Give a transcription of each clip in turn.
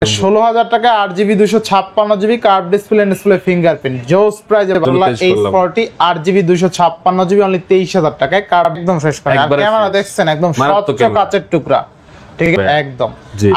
16,000 টাকা 8GB 256GB curve display fingerprint জোস price A40 8GB 256GB only 23,000 টাকায় curve একদম ফ্রেশ করে আর ক্যামেরা দেখছেন একদম স্বচ্ছ কাচের টুকরা ঠিক আছে একদম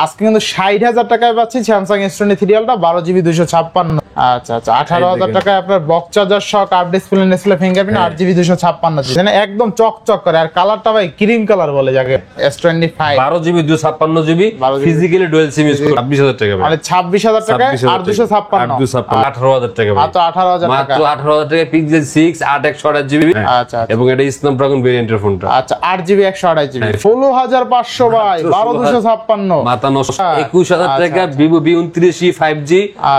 আজকে কিন্তু 60,000 টাকায় পাচ্ছি স্যামসাং S23 আলট্রা 12GB 256 আচ্ছা 18,000 টাকায় আপনার বক্স চার্জার সহ curve display fingerprint 8GB 256GB মানে একদম চকচক করে আর কালারটা ভাই ক্রিম কালার বলে যাকে S25 12GB 256GB physically dual SIM use করে 26,000 টাকা মানে 26,000 টাকায় 856 18,000 টাকা মাত্র 18,000 টাকা মাত্র 18,000 টাকা পিক্সেল 6 8/128GB আচ্ছা এবং এটা স্ন্যাপড্রাগন ভেরিয়েন্টের ফোনটা আচ্ছা 8GB 128GB 16,500 ভাই 12,256 মাথা নষ্ট 21,000 টাকা Vivo V29 5G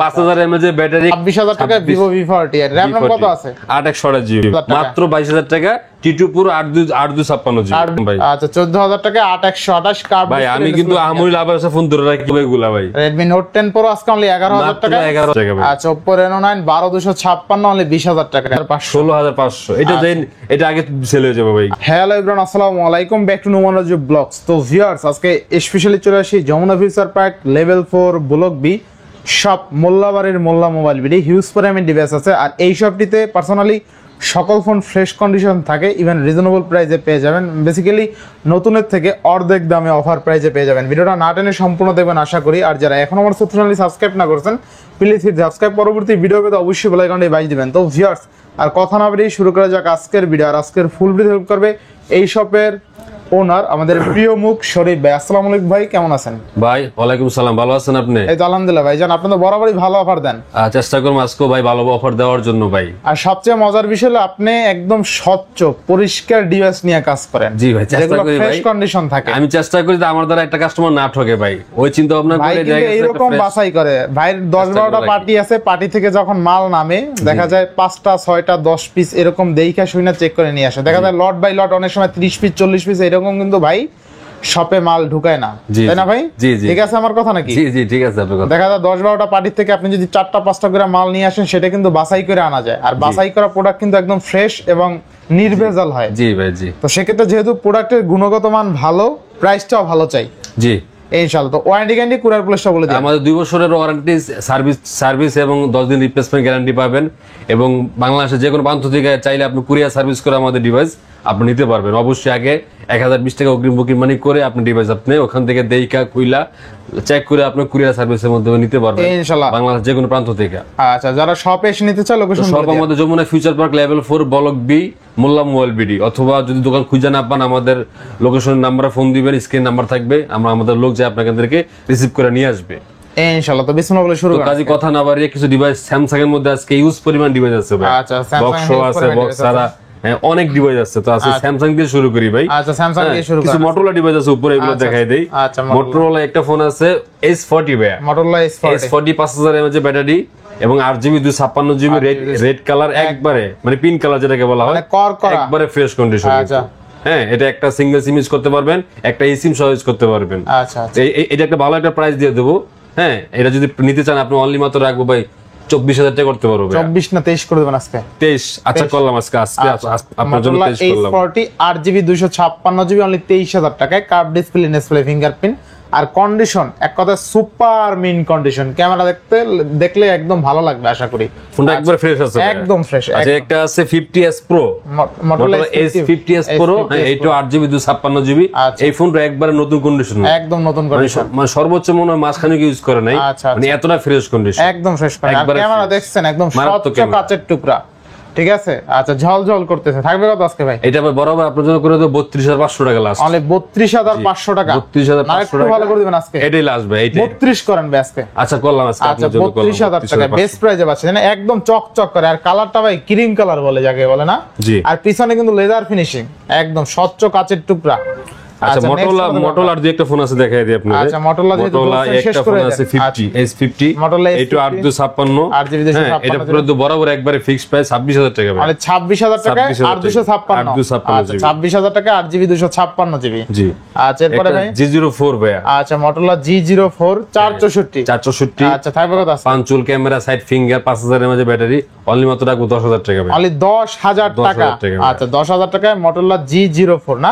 5000 mAh এর ব্যাটারি 26,000 টাকা Vivo V40 এর RAM কত আছে 8/128GB মাত্র 22,000 টাকা T2 Pro 8/256GB ভাই আচ্ছা 14,000 টাকা 8/128 কার্ভ ভাই আমি কিন্তু আমরি লাভ আছে ফোন ধরে রাখি এগুলা ভাই Redmi Note 10 Pro আজকে অনলি 11,000 টাকা 11,000 টাকা ভাই আচ্ছা Oppo Reno 9 12,256 অনলি 20,000 টাকা 16,500 এটা দেন এটা আগে সেল হয়ে যাবে ভাই হ্যালো এভরিওয়ান আসসালামু আলাইকুম ব্যাক টু নোমানজ ব্লগস তো ভিউয়ার্স আজকে স্পেশালি চলে আসি Jamuna future park level 4 block B shop মোল্লাবাড়ির মোল্লা মোবাইল বিডি হিউজ পরিমাণ ডিভাইস আছে আর এই শপটিতে পার্সোনালি সকল ফোন ফ্রেশ কন্ডিশন থাকে ইভেন রিজনেবল প্রাইসে পেয়ে যাবেন বেসিক্যালি নতুনের থেকে অর্ধেক দামে অফার প্রাইসে পেয়ে যাবেন ভিডিওটা না টেনে সম্পূর্ণ দেখবেন আশা করি আর যারা এখন আমার চ্যানেলটি সাবস্ক্রাইব না করেছেন প্লিজ হিট সাবস্ক্রাইব পরবর্তী ভিডিও পেতে অবশ্যই বেল আইকনটি বাজিয়ে দিবেন তো ভিউয়ার্স আর কথা না বেরিয়ে শুরু করা যাক আজকের ভিডিও আর আজকের ফুল ভিডিও হেল্প করবে এই শপের ওনার আমাদের প্রিয় মুখ শরীফ ভাই আসসালামু আলাইকুম ভাই কেমন আছেন ভাই ওয়ালাইকুম সালাম ভালো আছেন আপনি এই তো আলহামদুলিল্লাহ ভাই জান আপনি তো বরাবরই ভালো অফার দেন চেষ্টা করব আজকে ভাই ভালো অফার দেওয়ার জন্য ভাই আর সবচেয়ে মজার বিষয় হলো আপনি একদম স্বচ্ছ পরিষ্কার ডিভাইস নিয়ে কাজ করেন জি ভাই চেষ্টা করি ভাই ফ্রেশ কন্ডিশন থাকে আমি চেষ্টা করি যে আমার দ্বারা একটা কাস্টমার না ঠকে ভাই ওই চিন্তা ভাবনা করে জায়গা এরকম বাছাই করে ভাইয়ের 10-12টা পার্টি আছে পার্টি থেকে যখন মাল নামে দেখা যায় 5টা 6টা 10 পিস এরকম দেইখা শুইনা চেক করে নিয়ে আসে দেখা যায় লট বাই লট অনেক সময় 30 পিস 40 পিস এরকম কিন্তু ভাই শপে মাল ঢুকায় না তাই না ভাই ঠিক আছে আমার কথা নাকি জি জি ঠিক আছে আপনার কথা দেখা যায় 10-12টা পার্টি থেকে আপনি যদি 4টা 5টা করে মাল নিয়ে আসেন সেটা কিন্তু বাছাই করে আনা যায় আর বাছাই করা প্রোডাক্ট কিন্তু একদম ফ্রেশ এবং নির্ভেজাল হয় জি ভাই জি তো সেক্ষেত্রে যেহেতু প্রোডাক্টের গুণগত মান ভালো প্রাইসটাও ভালো চাই জি ইনশাআল্লাহ তো ওয়ারেন্টি গ্যারান্টি কুরিয়ার প্লেসটা বলে দিন আমাদের 2 বছরের ওয়ারেন্টি সার্ভিস এবং 10 দিন রিপ্লেসমেন্ট গ্যারান্টি পাবেন এবং বাংলাদেশের যে কোনো প্রান্ত থেকে চাইলে আপনি কুরিয়ার সার্ভিস করে আমাদের ডিভাইস আপনি নিতে পারবেন অবশ্যই আগে 1020 টাকা অগ্রিম বুকিং মানি করে আপনি ডিভাইস আপনি ওখান থেকে দেইকা কুইলা চেক করে আপনি কুরিয়ার সার্ভিসের মধ্যে নিতে পারবেন ইনশাআল্লাহ বাংলাদেশ যে কোনো প্রান্ত থেকে আচ্ছা যারা শপে এসে নিতে চায় লোকেশন শপ আমাদের Jamuna future park level 4 block B Molla mobile BD অথবা যদি দোকান খুঁজে না পান আমাদের লোকেশন নাম্বারে ফোন দিবেন স্ক্রিন নাম্বার থাকবে আমরা আমাদের লোক যে আপনাদেরকে রিসিভ করে নিয়ে আসবে ইনশাআল্লাহ তো বিসমিল্লাহ বলে শুরু করা কাজী কথা না বাড়িয়ে কিছু ডিভাইস স্যামসাং এর মধ্যে আজকে ইউজ পরিমাণ ডিভাইস আছে ভাই আচ্ছা বক্স আছে বক্স ছাড়া অনেক ডিভাইস আছে তো আজকে স্যামসাং দিয়ে শুরু করি ভাই আচ্ছা স্যামসাং দিয়ে শুরু করি কিছু মোটরোলা ডিভাইস আছে উপরে এগুলো দেখাই দেই মোটরোলা একটা ফোন আছে S40 ভাই মোটরোলা S40 5000 mAh ব্যাটারি এবং 8GB 256GB রেড কালার একবারে মানে পিঙ্ক কালার যেটাকে বলা হয় একবারে ফ্রেশ কন্ডিশন আচ্ছা হ্যাঁ এটা একটা সিঙ্গেল সিম ইউজ করতে পারবেন একটা eSIM সহ ইউজ করতে পারবেন আচ্ছা এটা একটা ভালো একটা প্রাইস দিয়ে দেবো হ্যাঁ এটা যদি নিতে চান আপনি অনলি মাত্র রাখবো ভাই 24,000 টাকা করতে পারবো 24 না 23 করে দেবেন আজকে 23 আচ্ছা করলাম আজকে আপনার জন্য 23 করলাম A40 8GB 256GB অনলি 23,000 টাকায় কার্ভ ডিসপ্লে ফিঙ্গারপ্রিন্ট আর কন্ডিশন এক কথা সুপার মিন কন্ডিশন ক্যামেরা দেখলে একদম ভালো লাগবে আশা করি ফোনটা একবার ফ্রেশ আছে একদম ফ্রেশ আচ্ছা একটা আছে 50s Pro Motorola S50s Pro এইটা 8GB 256GB এই ফোনটা একবারে নতুন কন্ডিশন একদম নতুন কন্ডিশন মানে সর্বোচ্চ মনে হয় মাসখানেক ইউজ করে নাই মানে এতটা ফ্রেশ কন্ডিশন একদম ফ্রেশ ক্যামেরা দেখছেন একদম স্বচ্ছ কাচের টুকরা ঠিক আছে আচ্ছা ঝলঝল করতেছে থাকবে কত আজকে ভাই এটা ভাই বরাবর আপনার জন্য করে দেব 32,500 টাকা লাস্ট অনলি 32,500 টাকা 32,500 টাকা ভালো করে দিবেন আজকে এটাই লাস্ট ভাই এইটা 32 করেন ভাই আজকে আচ্ছা করলাম আজকে আপনার জন্য 32,000 টাকা বেস্ট প্রাইসে পাচ্ছেন একদম চকচক করে আর কালারটা ভাই ক্রিম কালার বলে যাকে বলে না আর পিছনে কিন্তু লেদার ফিনিশিং একদম স্বচ্ছ কাচের টুকরা আচ্ছা মোটরোলা দিয়ে একটা ফোন আছে দেখাই দিই আপনাদের আচ্ছা মোটরোলা একটা ফোন আছে 50 S50 মোটরোলা এটা 856 হ্যাঁ এটা পুরো বরাবর একবারে ফিক্সড প্রাইস 26,000 টাকা মানে 26,000 টাকা 856 আচ্ছা 26,000 টাকা 8GB 256GB জি আচ্ছা এরপরে ভাই G04 ভাই আচ্ছা মোটরোলা G04 464 আচ্ছা থাকবে কত আছে punch hole camera side finger 5000 mAh battery only মাত্র রাখবো 10,000 টাকা ভাই অনলি 10,000 টাকা আচ্ছা 10,000 টাকায় মোটরোলা G04 না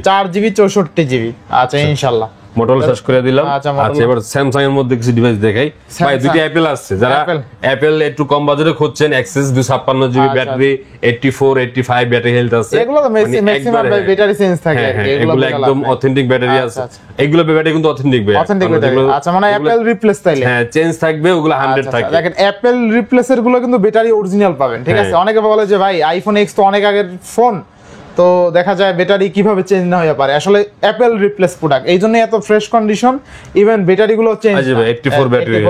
4GB 64GB আচ্ছা ইনশাআল্লাহ মোটরোলা শেষ করে দিলাম। আচ্ছা, আচ্ছা এবার স্যামসাং এর মধ্যে কিছু ডিভাইস দেখাই ভাই। দুইটা অ্যাপেল আছে, যারা অ্যাপেল একটু কম বাজেটে খুঁজছেন, access 256 GB battery, 84 85 battery health আছে, এগুলো তো ম্যাক্সিমাম ব্যাটারি চেঞ্জ থাকে, এগুলো একদম অথেন্টিক ব্যাটারি আছে। এগুলো ব্যাটারি কিন্তু অথেন্টিক ভাই, অথেন্টিক ব্যাটারি। আচ্ছা মানে অ্যাপেল রিপ্লেস তাইলে হ্যাঁ চেঞ্জ থাকবে, ওগুলো 100 থাকবে। দেখেন অ্যাপেল রিপ্লেসের গুলো কিন্তু ব্যাটারি অরিজিনাল পাবেন, ঠিক আছে। অনেকে বলে যে ভাই আইফোন এক্স তো অনেক আগের ফোন, তো দেখা যায় ব্যাটারি কিভাবে চেঞ্জ না হয়ে পারে, আসলে অ্যাপেল রিপ্লেস প্রোডাক্ট, এই জন্য এত ফ্রেশ কন্ডিশন, ইভেন ব্যাটারি গুলো চেঞ্জ। আচ্ছা ভাই 84 ব্যাটারি,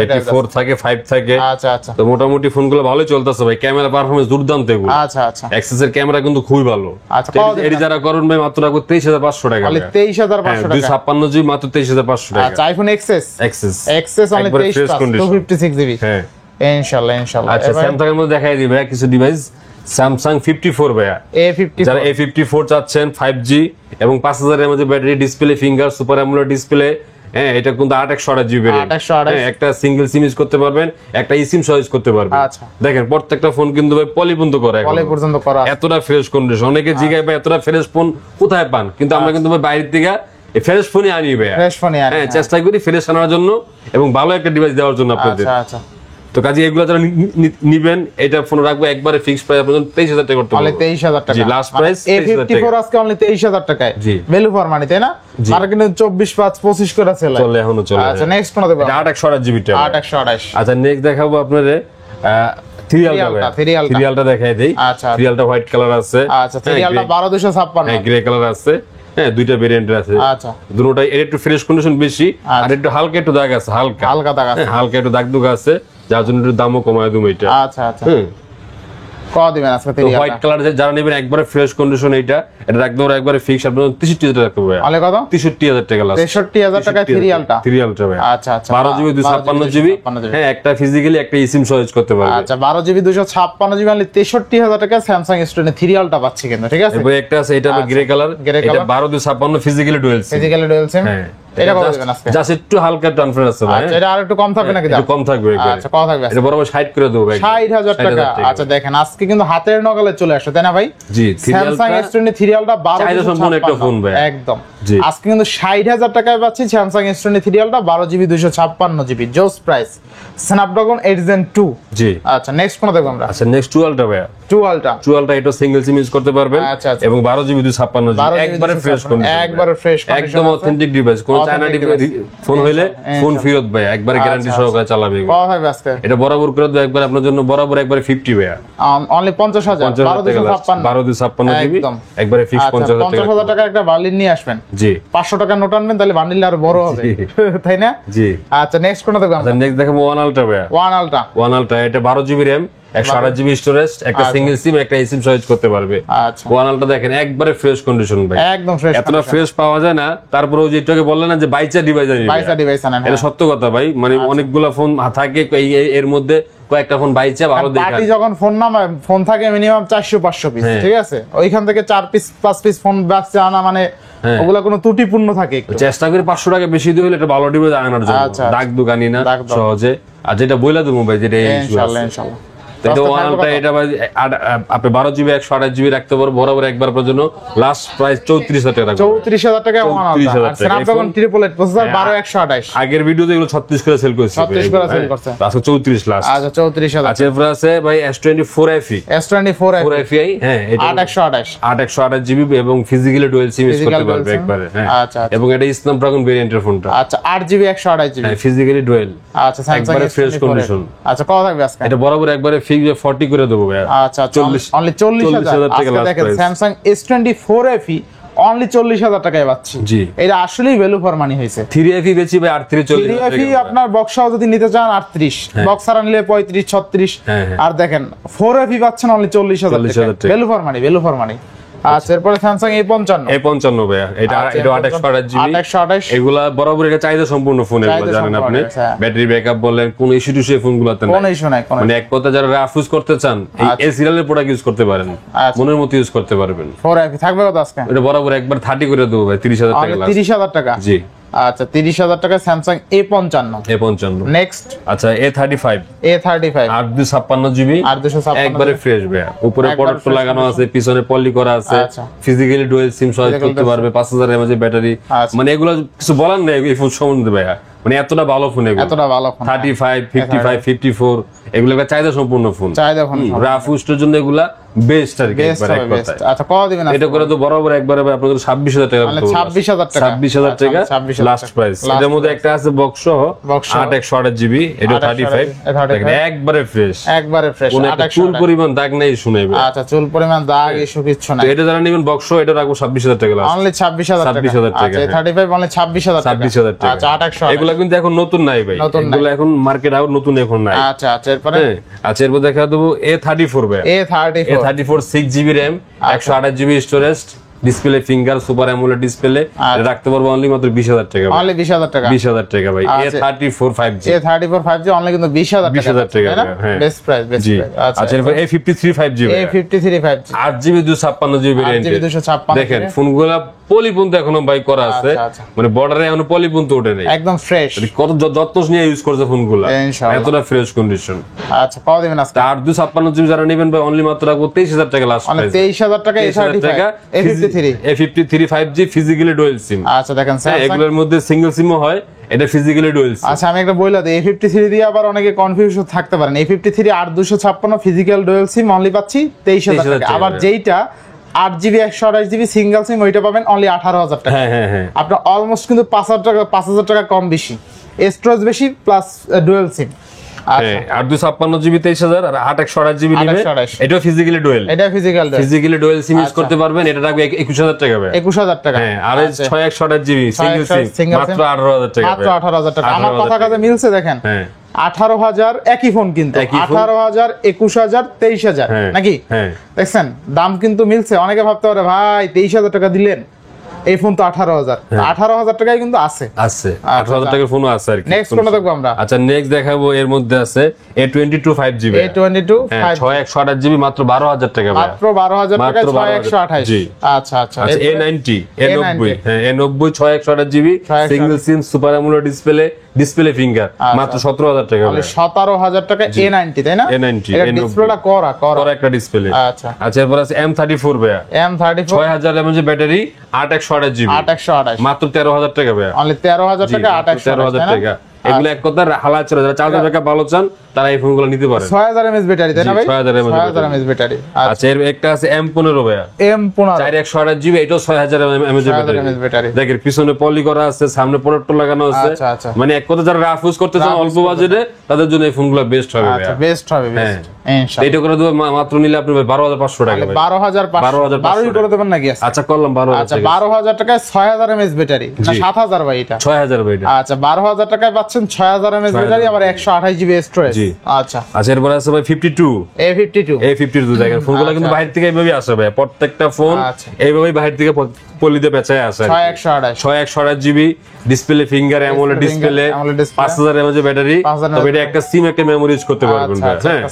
84 থাকে 5 থাকে। আচ্ছা আচ্ছা, তো মোটামুটি ফোনগুলো ভালোই চলতেছে ভাই, ক্যামেরা পারফরম্যান্স দুর্দান্ত এগুলো। আচ্ছা আচ্ছা, অ্যাক্সেসের ক্যামেরা কিন্তু খুবই ভালো। আচ্ছা এর যারা করুন ভাই মাত্র রাখবো 23500 টাকা, খালি 23500 টাকা, 256 জিবি মাত্র 23500 টাকা। আচ্ছা iPhone XS XS only 256 GB. হ্যাঁ ইনশাআল্লাহ ইনশাআল্লাহ। আচ্ছা স্যামসাং এর মধ্যে দেখাই দিই ভাই কিছু ডিভাইস। স্যামসাং 54 ভাইয়া, যারা A54 চাচ্ছেন 5G এবং 5000 এর মধ্যে battery, display finger, super AMOLED display, হ্যাঁ এটা কিন্তু 828 জিবি ভেরিয়েন্ট, একটা সিঙ্গেল সিম ইউজ করতে পারবেন, একটা ইসিম সহ ইউজ করতে পারবেন। আচ্ছা দেখেন প্রত্যেকটা ফোন কিন্তু ভাই পলিপন্ত করা, পলি পর্যন্ত করা, এতটা ফ্রেশ কন্ডিশন। অনেকে জিগায় ভাই এতটা ফ্রেশ ফোন কোথায় পান, কিন্তু আমরা কিন্তু ভাই বাইরে থেকে ফ্রেশ ফোনই আনি ভাই, ফ্রেশ ফোনই আনি, হ্যাঁ চেষ্টা করি ফ্রেশ আনার জন্য এবং ভালো একটা ডিভাইস দেওয়ার জন্য আপনাদের। আচ্ছা আচ্ছা, তো কাজে এগুলো যারা নিবেন, এটা ফোন রাখবো একবারে ফিক্স প্রাইস আপনাদের 23000 টাকা করতে অনলি 23000 টাকা। জি লাস্ট প্রাইস A54 আজকে অনলি 23000 টাকায়, জি ভ্যালু ফর মানি, তাই না? আর কিন্তু 24/5/25 করে চলে এখনো চলে। আচ্ছা নেক্সট কোন দেব? 828 জিবি টা 828। আচ্ছা নেক্সট দেখাবো আপনাদের সিরিয়ালটা দেখাই দেই। আচ্ছা সিরিয়ালটা হোয়াইট কালার আছে, আচ্ছা সিরিয়ালটা 12256, হ্যাঁ গ্রে কালার আছে, হ্যাঁ দুইটা ভেরিয়েন্ট আছে। আচ্ছা দুটোটাই এর একটু ফ্রেশ কন্ডিশন বেশি, আর একটু হালকা একটু দাগ আছে, হালকা হালকা দাগ আছে, হালকা একটু দাগ দুগ আছে, যার জন্য একটু দামও কমায় দিই এটা। আচ্ছা আচ্ছা, কত দিবেন আজকে সিরিয়ালটা? হোয়াইট কালার যারা নেবেন একবারে ফ্রেশ কন্ডিশন, এটা রাখবো একবারে ফিক্স আপনাদের 63000 টাকা রাখবো ভাই। আলে কত? 63000 টাকা লাস্ট, 63000 টাকা সিরিয়ালটা ভাই। আচ্ছা আচ্ছা, 12 জিবি 256 জিবি, হ্যাঁ একটা ফিজিক্যালি একটা ইসিম সহ ইউজ করতে পারবে। আচ্ছা 12 জিবি 256 জিবি মানে 63000 টাকা স্যামসাং স্টোরে সিরিয়ালটা পাচ্ছি কিন্তু, ঠিক আছে। এবার একটা আছে এটা গ্রে কালার, এটা 12 256 ফিজিক্যালি ডুয়াল সিম, হ্যাঁ এটা কত দিবেন আজকে? জাস্ট একটু হালকা ট্রান্সফার আছে ভাই, আচ্ছা এটা আর একটু কম থাকবে নাকি দাম? একটু কম থাকবে। আচ্ছা কত থাকবে? এটা বরাবর 60 করে দেব ভাই, 60000 টাকা। আচ্ছা দেখেন আজকে কিন্তু হাতের নগলে চলে আসছে, তাই না ভাই? জি স্যামসাং S20 সিরিয়ালটা 12 সম্পূর্ণ একটা ফোন ভাই একদম। আজকে কিন্তু 60000 টাকায় পাচ্ছি স্যামসাং S20 সিরিয়ালটা 12 জিবি 256 জিবি, জোস প্রাইস, স্ন্যাপড্রাগন 8 Gen 2। জি আচ্ছা নেক্সট কোন দেখব আমরা? আচ্ছা নেক্সট 12টা ভাই, 12টা এটা সিঙ্গেল সিম ইউজ করতে পারবেন এবং 12 জিবি 256 জিবি, একবারে ফ্রেশ কন্ডিশন, একবারে ফ্রেশ কন্ডিশন, একদম অথেন্টিক ডিভাইস। কোন চায়না ফোন হইলে ফোন ফেরত ভাই, একবারে গ্যারান্টি সহকারে চালাবে। কত থাকবে আজকে? এটা বরাবর করে দেব একবার আপনার জন্য, বরাবর একবারে 50 ভাই, অনলি 50000, 12 256 জিবি, একবারে ফিক্স 50000 টাকা একটা বান্ডিল নিয়ে আসবেন। জি 500 টাকা নোট আনবেন, তাহলে বান্ডিল আরো বড় হবে, তাই না? জি আচ্ছা নেক্সট কোন দেখব আমরা? নেক্সট দেখাবো ওয়ান আলট্রা ভাই, ওয়ান আলট্রা এটা 12 জিবি র‍্যাম, 128 জিবি স্টোরেজ, একটা সিঙ্গেল সিম, একটা এসিম সহ ইউজ করতে পারবে। আচ্ছা ওয়ান আলট্রা দেখেন একবারে ফ্রেশ কন্ডিশন ভাই, একদম ফ্রেশ, এতটা ফ্রেশ পাওয়া যায় না। তারপরে ওই যে একটু আগে বললেন না যে বাইচা ডিভাইস আনি, বাইচা ডিভাইস আনেন, এটা সত্য কথা ভাই, মানে অনেকগুলা ফোন থাকে এর মধ্যে কয়েকটা ফোন বাইচা ভালো দেখে, পার্টি যখন ফোন থাকে মিনিমাম 400-500 পিস, ঠিক আছে, ওইখান থেকে 4 পিস 5 পিস ফোন বাঁচতে আনা মানে ওগুলা কোনো ত্রুটিপূর্ণ থাকে একটু। চেষ্টা করি 500 টাকা বেশি দিয়ে হলে এটা ভালো ডিভাইস আনার জন্য, দাগ দোকানি না সহজে। আর যেটা বইলা দেবো ভাই, যেটা ইনশাআল্লাহ ইনশাআল্লাহ এটা ওয়ানটা, এটা ভাই আপনি 12 জিবি 128 জিবি রাখতে পারো বরাবর একবার পর্যন্ত। লাস্ট প্রাইস 34000 টাকা, 34000 টাকা ওয়ানটা, আর স্ন্যাপড্রাগন 888 প্রসেসর 12128। আগের ভিডিওতে এগুলো 36 করে সেল করেছে, 36 করে সেল করছে, আজকে 34 লাস্ট। আচ্ছা 34000। আচ্ছা এরপর আছে ভাই S24 FE, হ্যাঁ এটা 828 জিবি এবং ফিজিক্যালি ডুয়াল সিম ইউজ করতে পারবে একবারে, হ্যাঁ আচ্ছা এবং এটা স্ন্যাপড্রাগন ভেরিয়েন্টের ফোনটা। আচ্ছা 8 জিবি 128 জিবি, হ্যাঁ ফিজিক্যালি ডুয়াল, আচ্ছা স্যামসাং একবারে ফ্রেশ কন্ডিশন। আচ্ছা কত থাকবে আজকে? এটা বরাবর একবারে ফিক্স 40 করে দেবো ভাই। আচ্ছা অনলি 40000 টাকা দেখেন স্যামসাং S24 FE অনলি 40000 টাকায় পাচ্ছি। জি এটা আসলেই ভ্যালু ফর মানি হইছে। 3FE বেচি ভাই 38 3FE আপনার বক্সও যদি নিতে চান 38, বক্সার নিলে 35 36, আর দেখেন 4FE পাচ্ছেন অনলি 40000 টাকা, ভ্যালু ফর মানি। আচ্ছা এরপরে স্যামসাং A55 ভাই, এটা 828 জিবি, 828 এগুলা বরাবর এটা চাহিদা সম্পূর্ণ ফোন, এগুলো জানেন আপনি, ব্যাটারি ব্যাকআপ বলেন কোন ইস্যু টু সেই ফোনগুলোতে নাই, কোনো ইস্যু নাই, মানে এক কথা যারা রাফ ইউজ করতে চান এই সিরিয়ালের প্রোডাক্ট ইউজ করতে পারেন, মনের মতো ইউজ করতে পারবেন। 4FE থাকবে কত আজকে? এটা বরাবর একবার 30 করে দেবো ভাই, 30000 টাকা, 30000 টাকা। জি আচ্ছা 30,000 টাকা স্যামসাং A55। নেক্সট আচ্ছা A35 8 256 8 256 একবারে ফ্রেশ ভাই, উপরে প্রোডাক্ট লাগানো আছে, পিছনে পলি করা আছে, আচ্ছা। ফিজিক্যালি ডুয়াল সিম সহ করতে পারবে, 5000 mAh ব্যাটারি। আচ্ছা। মানে এগুলো কিছু বলার নেই এই ফোন সম্বন্ধে ভাই, মানে এতটা ভালো ফোন এগুলো, এতটা ভালো ফোন 35 55 54 এগুলো একটা চাহিদা সম্পূর্ণ ফোন, চাহিদা ফোন রাফ ইউজের জন্য এগুলা বেস্ট আর কি, একবার এক কথায়। আচ্ছা কত দিবেন এটা করে তো বরাবর একবারে ভাই আপনাদের 26,000 টাকা, মানে 26,000 টাকা 26,000 টাকা লাস্ট প্রাইস। এটার মধ্যে একটা আছে বক্স সহ 8 128 জিবি, এটা 35 একবারে ফ্রেশ, একবারে ফ্রেশ, কোন একটা চুল পরিমাণ দাগ নাই শুনাইবে। আচ্ছা চুল পরিমাণ দাগ ইস্যু কিছু নাই। তো এটা যারা নেবেন বক্স এটা রাখবো 26,000 টাকা লাস্ট, অনলি 26,000 টাকা। 26,000 টাকা। আচ্ছা 35 অনলি 26,000 টাকা। 26,000 টাকা। আচ্ছা 8 এগুলা কিন্তু এখন নতুন নাই ভাই, এগুলো এখন মার্কেট আউট, নতুন এখন নাই। আচ্ছা আচ্ছা এরপরে আচ্ছা এরপর দেখা দেবো A34 ভাই, A34 6GB RAM 128 GB storage, display finger super AMOLED display, রাখতে পারবো অনলি মাত্র 20,000 টাকা, অনলি 20,000 টাকা, 20,000 টাকা ভাই। A34 5G A34 5G only কিন্তু 20,000 টাকা, 20,000 টাকা, হ্যাঁ বেস্ট প্রাইস, বেস্ট প্রাইস। আচ্ছা এরপর A53 5G ভাই, A53 5G 8GB 256GB variant. 8GB 256 দেখেন ফোনগুলা পলিপন্থ এখনো বাই করা আছে, আচ্ছা। মানে বর্ডারে এখনো পলিপন্থ ওঠে নাই, একদম ফ্রেশ, কত যত্ন নিয়ে ইউজ করছে ফোনগুলা, ইনশাআল্লাহ এতটা ফ্রেশ কন্ডিশন। আচ্ছা কত দিবেন আজকে? 8 256GB যারা নেবেন ভাই অনলি মাত্র রাখবো 23,000 টাকা লাস্ট অনলি প্রাইস, 23,000 টাকা A53 5G ফিজিক্যালি ডুয়াল সিম। আচ্ছা দেখেন এগুলোর মধ্যে সিঙ্গেল সিমও হয়, এটা ফিজিক্যালি ডুয়াল সিম। আচ্ছা আমি একটা বইলা দিই, A53 দিয়ে আবার অনেকে কনফিউশন থাকতে পারেন। A53 8 256 physical dual SIM only পাচ্ছি 23,000 টাকা। আবার যেইটা 8GB 128GB সিঙ্গেল সিম ওইটা পাবেন অনলি 18,000 টাকা। হ্যাঁ আপনার অলমোস্ট কিন্তু 5,000 টাকা কম বেশি, স্টোরেজ বেশি প্লাস ডুয়াল সিম। আচ্ছা 8 256GB 23,000 আর 8 128GB নিবে, 828 এটাও ফিজিক্যালি ডুয়াল, এটা ফিজিক্যালি ডুয়াল সিম ইউজ করতে পারবেন, এটা রাখবে 21,000 টাকা ভাই, 21,000 টাকা। হ্যাঁ আর 6 128GB সিঙ্গেল সিম মাত্র 18,000 টাকা, মাত্র 18,000 টাকা। আমার কথা কাজে মিলছে দেখেন, হ্যাঁ 18,000 একই ফোন কিন্তু 18,000 21,000 23,000 নাকি, দেখছেন দাম কিন্তু মিলছে। অনেকে ভাবতে পারে ভাই 23,000 টাকা দিলেন, এই ফোন তো 18,000 টাকায় কিন্তু আছে 18,000 টাকার ফোনও আছে আর কি। নেক্সট কোনটা দেখবো আমরা? আচ্ছা নেক্সট দেখাবো, এর মধ্যে আছে A22 5G A22 5G 6 128GB মাত্র 12,000 টাকা, মাত্র 12,000 টাকা 6 128। আচ্ছা আচ্ছা A90 হ্যাঁ A90 6 128GB সিঙ্গেল সিম সুপার অ্যামোলেড ডিসপ্লে ফিঙ্গার মাত্র 17,000 টাকা, 17,000 টাকা A90 তাই না? A90 এটা ডিসপ্লেটা করা একটা ডিসপ্লে। আচ্ছা আচ্ছা এরপর আছে M34 ভাইয়া, M34 6000 mAh ব্যাটারি 8 128GB মাত্র 13,000 টাকা ভাইয়া, অনলি 13,000 টাকা 13,000 টাকা। এগুলো এক কথা হালা চলে, যারা চার্জার ব্যাকআপ ভালো চান তারা এই ফোনগুলো নিতে পারেন। 6000 mAh ব্যাটারি তাই না ভাই? 6000 mAh ব্যাটারি। আচ্ছা এর একটা আছে M15 ভাইয়া, M15 4 128GB, এটাও 6000 mAh ব্যাটারি। দেখেন পিছনে পলি করা আছে, সামনে প্রোডাক্ট লাগানো আছে, মানে এক কথা যারা রাফ ইউজ করতে চান অল্প বাজেটে তাদের জন্য এই ফোনগুলো বেস্ট হবে ভাইয়া। আচ্ছা বেস্ট হবে, বেস্ট ইনশাআল্লাহ। এটা করে দেব মাত্র নিলে আপনি 12,500 টাকা ভাই, 12,500 12 করে দেবেন নাকি? আচ্ছা করলাম 12,000। আচ্ছা 12,000 টাকায় 6000 mAh ব্যাটারি না 7,000 ভাই এটা? 6,000 ভাই এটা। আচ্ছা 12,000 টাকায় পাচ্ছেন 6,000 mAh ব্যাটারি, আবার 128GB স্টোরেজ। আচ্ছা আচ্ছা এরপর আছে ভাই A52 দেখেন ফোনগুলো কিন্তু বাইরে থেকে এইভাবে আসে ভাই, প্রত্যেকটা ফোন এইভাবেই বাইরে থেকে পলিতে বেচায় আসে। 6 128GB display finger AMOLED display 5000 mAh battery, তবে এটা একটা সিম একটা মেমোরি ইউজ করতে পারবেন ভাই। হ্যাঁ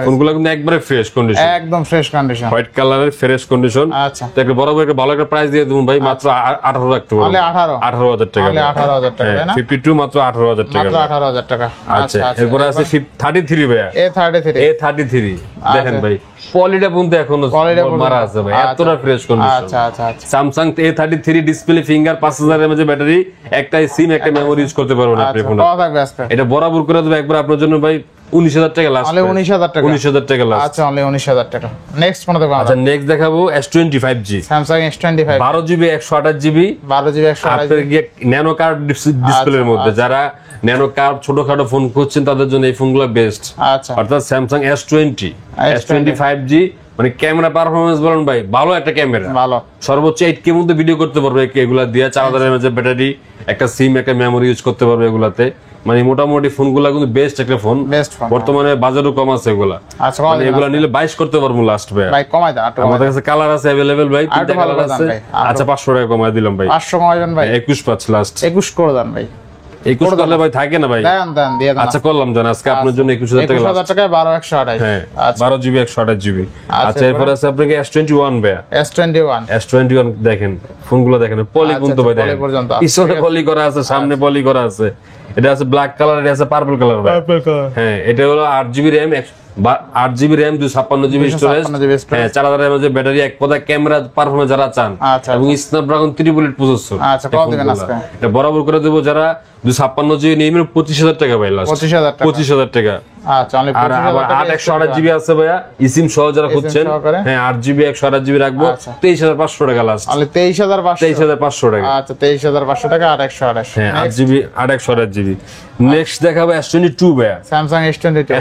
ফোনগুলো কিন্তু একবারে ফ্রেশ কন্ডিশন, একদম ফ্রেশ কন্ডিশন, হোয়াইট কালারের ফ্রেশ কন্ডিশন। আচ্ছা তো একটা বরাবর একটা ভালো একটা প্রাইস দিয়ে দেবো ভাই, মাত্র 18 রাখতে পারবেন, 18,000 টাকা, 18,000 টাকা না? 52 মাত্র 18,000 টাকা, মাত্র 18,000 টাকা। আচ্ছা এরপর আছে 33 ভাইয়া, A33 দেখেন ভাই পলিটা পর্যন্ত এখনো মারা আছে ভাই, এতটা ফ্রেশ কন্ডিশন। আচ্ছা আচ্ছা আচ্ছা Samsung A33 display finger 5000 mAh battery, একটাই সিম একটা মেমোরি ইউজ করতে পারবেন আপনি ফোনে। এটা বরাবর করে দেব একবার আপনার জন্য ভাই 19,000 টাকা লাস্ট, 19,000 টাকা, 19,000 টাকা লাস্ট। আচ্ছা অনলি 19,000 টাকা। নেক্সট কোন দেখব? আচ্ছা নেক্সট দেখাবো S25G, Samsung S25 12GB 128GB 12GB 128GB আপনার গিয়ে ন্যানো কার্ভ ডিসপ্লের মধ্যে যারা ন্যানো কার্ভ ছোটখাটো ফোন খুঁজছেন তাদের জন্য এই ফোনগুলো বেস্ট। আচ্ছা অর্থাৎ Samsung S25G মানে ক্যামেরা পারফরম্যান্স বলেন ভাই ভালো একটা ক্যামেরা, ভালো সর্বোচ্চ 8K মধ্যে ভিডিও করতে পারবে এগুলা দিয়ে, 4000 mAh ব্যাটারি, একটা সিম একটা মেমোরি ইউজ করতে পারবে এগুলাতে, মানে মোটামুটি ফোনগুলা কিন্তু বেস্ট একটা ফোন, বর্তমানে বাজারও কম আছে এগুলা। আচ্ছা মানে এগুলা নিলে 22 করতে পারবো লাস্ট ভাই, কমাই দেন আমাদের কাছে কালার আছে अवेलेबल ভাই, তিনটা কালার আছে। আচ্ছা 500 টাকা কমাই দিলাম ভাই, 500 কমাইবেন ভাই, 21 পাঁচ লাস্ট, 21 করে দেন ভাই। 21 করলে ভাই থাকে না ভাই। দেন দিয়ে দেন। আচ্ছা করলাম জান, আজকে আপনার জন্য 21000 টাকা 21000 টাকায় 12128। হ্যাঁ আচ্ছা 12 জিবি 128 জিবি। আচ্ছা এরপর আছে আপনাকে S21 ভাই। S21 দেখেন ফোনগুলো দেখেন পলি কিন্তু ভাই দেখেন পিছনে পলি করা আছে সামনে পলি করা আছে। এটা আছে ব্ল্যাক কালার, এটা আছে পার্পল কালার ভাই। হ্যাঁ এটা হলো 8GB RAM 8GB RAM 256GB storage. হ্যাঁ 4000 mAh এর ব্যাটারি, এক কথা ক্যামেরা পারফরম্যান্স যারা চান এবং স্ন্যাপড্রাগন 3 বুলেট প্রসেসর। আচ্ছা কত দিবেন আজকে? এটা বরাবর করে দেব যারা 256GB নিয়ে নেবেন 25000 টাকা ভাই লাস্ট। 25000 টাকা। আচ্ছা অনলি আর আবার 8/128GB আছে ভাইয়া ইসিম সহ যারা খুঁজছেন। হ্যাঁ 8GB 128GB রাখবো 23500 টাকা লাস্ট। অনলি 23500 টাকা। আচ্ছা 23500 টাকা 828। হ্যাঁ 8GB 8/128GB। নেক্সট দেখাবো S22 ভাইয়া। স্যামসাং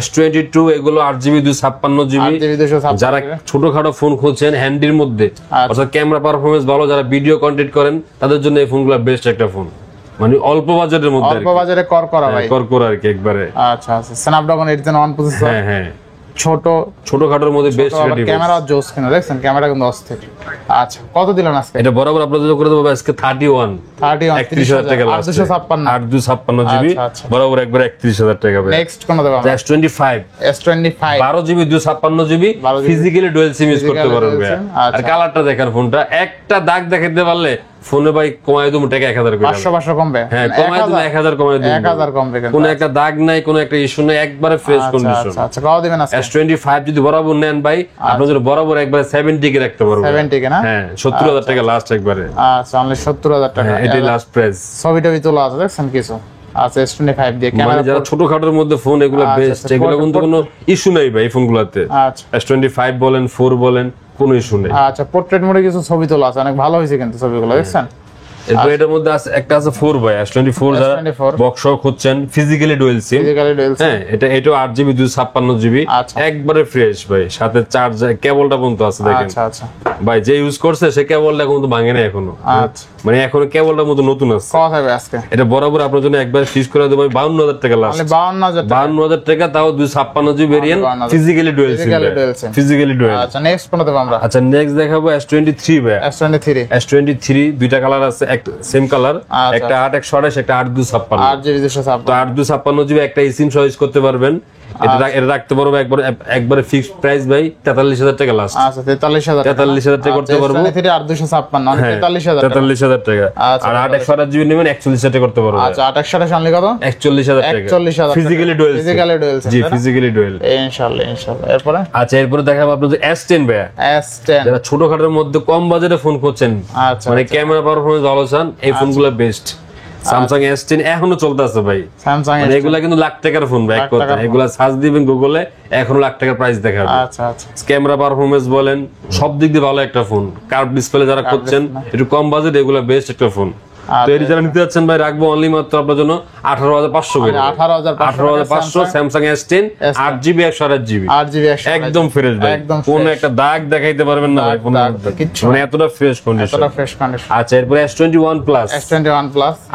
S22 এগুলো 8GB 256GB। যারা ছোটখাটো ফোন খুঁজছেন হ্যান্ডির মধ্যে, অর্থাৎ ক্যামেরা পারফরম্যান্স ভালো, যারা ভিডিও কন্টেন্ট করেন তাদের জন্য এই ফোনগুলো বেস্ট একটা ফোন, মানে অল্প বাজেটের মধ্যে, অল্প বাজারে কর করা ভাই, কর করা আর কি একবারে। আচ্ছা আচ্ছা স্ন্যাপড্রাগন 8 প্রসেসর। হ্যাঁ হ্যাঁ ছোটখাটোর মধ্যে বেস্ট ক্যামেরা জোস কিনা দেখছেন, ক্যামেরা কিন্তু অস্থির। আচ্ছা কত দিলেন আজকে? এটা বরাবর আপনাদের করে দেবো আজকে 31000 টাকা লাস্ট। 856GB বরাবর একবার 31000 টাকা ভাই। নেক্সট কোন দেব আমরা? S25 12GB 256GB physically dual SIM use করতে পারবেন ভাই। আর কালারটা দেখেন, ফোনটা একটা দাগ দেখাতে পারলে ফোনে ভাই কমায় দেবো টাকা 1000 করে। 500 কমবে? হ্যাঁ কমায় দেবো 1000 কমায় দেবো। 1000 কমবে কিন্তু কোনো একটা দাগ নাই, কোনো একটা ইস্যু নাই, একবারে ফ্রেশ কন্ডিশন। আচ্ছা কত দিবেন আজকে? S25 যদি বরাবর নেন ভাই আপনাদের বরাবর একবারে 70 কে রাখতে পারবো। 70 কে না? হ্যাঁ 70000 টাকা লাস্ট একবারে। আচ্ছা অনলি 70000 টাকা। এটাই লাস্ট প্রাইস। ছবিটা তোলা আছে দেখছেন কিছু? আচ্ছা S25 দিয়ে ক্যামেরা, যারা ছোটখাটোর মধ্যে ফোন এগুলো বেস্ট, এগুলো কিন্তু কোনো ইস্যু নাই ভাই ফোনগুলোতে। আচ্ছা S25 বলেন 4 বলেন কোনো ইস্যু নেই। আচ্ছা পোর্ট্রেট মোডে কিছু ছবি তোলা আছে, অনেক ভালো হয়েছে কিন্তু ছবিগুলো দেখছেন। এরপর এটার মধ্যে আছে একটা আছে 4 ভাই S24 যারা বক্স সহ খুঁজছেন ফিজিক্যালি ডুয়াল সিম। হ্যাঁ এটাও 8GB 256GB একবারে ফ্রেশ ভাই, সাথে চার্জার কেবলটা পর্যন্ত আছে দেখেন। আচ্ছা আচ্ছা ভাই যে ইউজ করছে সে কেবলটা কিন্তু ভাঙে না এখনো। আচ্ছা মানে এখনো কেবলটার মতো নতুন আছে। কত হবে আজকে? এটা বরাবর আপনার জন্য একবার ফিক্স করে দেব 52000 টাকা লাস্ট। 52000 টাকা, তাও 256GB variant physically dual SIM. Physically dual. আচ্ছা নেক্সট কোন দেব আমরা? আচ্ছা নেক্সট দেখাবো S23 ভাই। S23 দুইটা কালার আছে, একটা সেম কালার, একটা 8/128 একটা 8/256। 8/256GB একটা সিম সহ ইউজ করতে পারবেন। এটা রাখতে পারবো একবারে ফিক্সড প্রাইস ভাই 43000 টাকা লাস্ট। আচ্ছা 43000 টাকা করতে পারবো। 43000 টাকা। আর 8/128GB নেবেন 41000 টাকা করতে পারবো। আচ্ছা 8/128 অনলি কত? 41000 টাকা। 41000 ফিজিক্যালি ডুয়াল। জি ফিজিক্যালি ডুয়াল। ইনশাআল্লাহ এরপরে? আচ্ছা এরপরে দেখাবো আপনাদের S10 ভাই। S10 যারা ছোটখাটোর মধ্যে কম বাজেটে ফোন খুঁজছেন, মানে ক্যামেরা পারফরম্যান্স ভালো চান, এই ফোনগুলো বেস্ট। স্যামসাং S10 এখনো চলতেছে ভাই। স্যামসাং এগুলা কিন্তু লাখ টাকার ফোন ভাই, এক কথা। এগুলা সার্চ দিবেন গুগলে এখনো লাখ টাকার প্রাইস দেখাবে। আচ্ছা আচ্ছা ক্যামেরা পারফরম্যান্স বলেন সব দিক দিয়ে ভালো একটা ফোন। কার্ভ ডিসপ্লে যারা খুঁজছেন একটু কম বাজেট, এগুলা বেস্ট একটা ফোন। তো এটি যারা নিতে যাচ্ছেন ভাই রাখবো অনলি মাত্র আপনার জন্য 18500 করে। 18500 স্যামসাং S10 8GB 128GB একদম ফ্রেশ ভাই, কোনো একটা দাগ দেখাইতে পারবেন না ভাই ফোনের মধ্যে, মানে এতটা ফ্রেশ কন্ডিশন। আচ্ছা এরপর S21 plus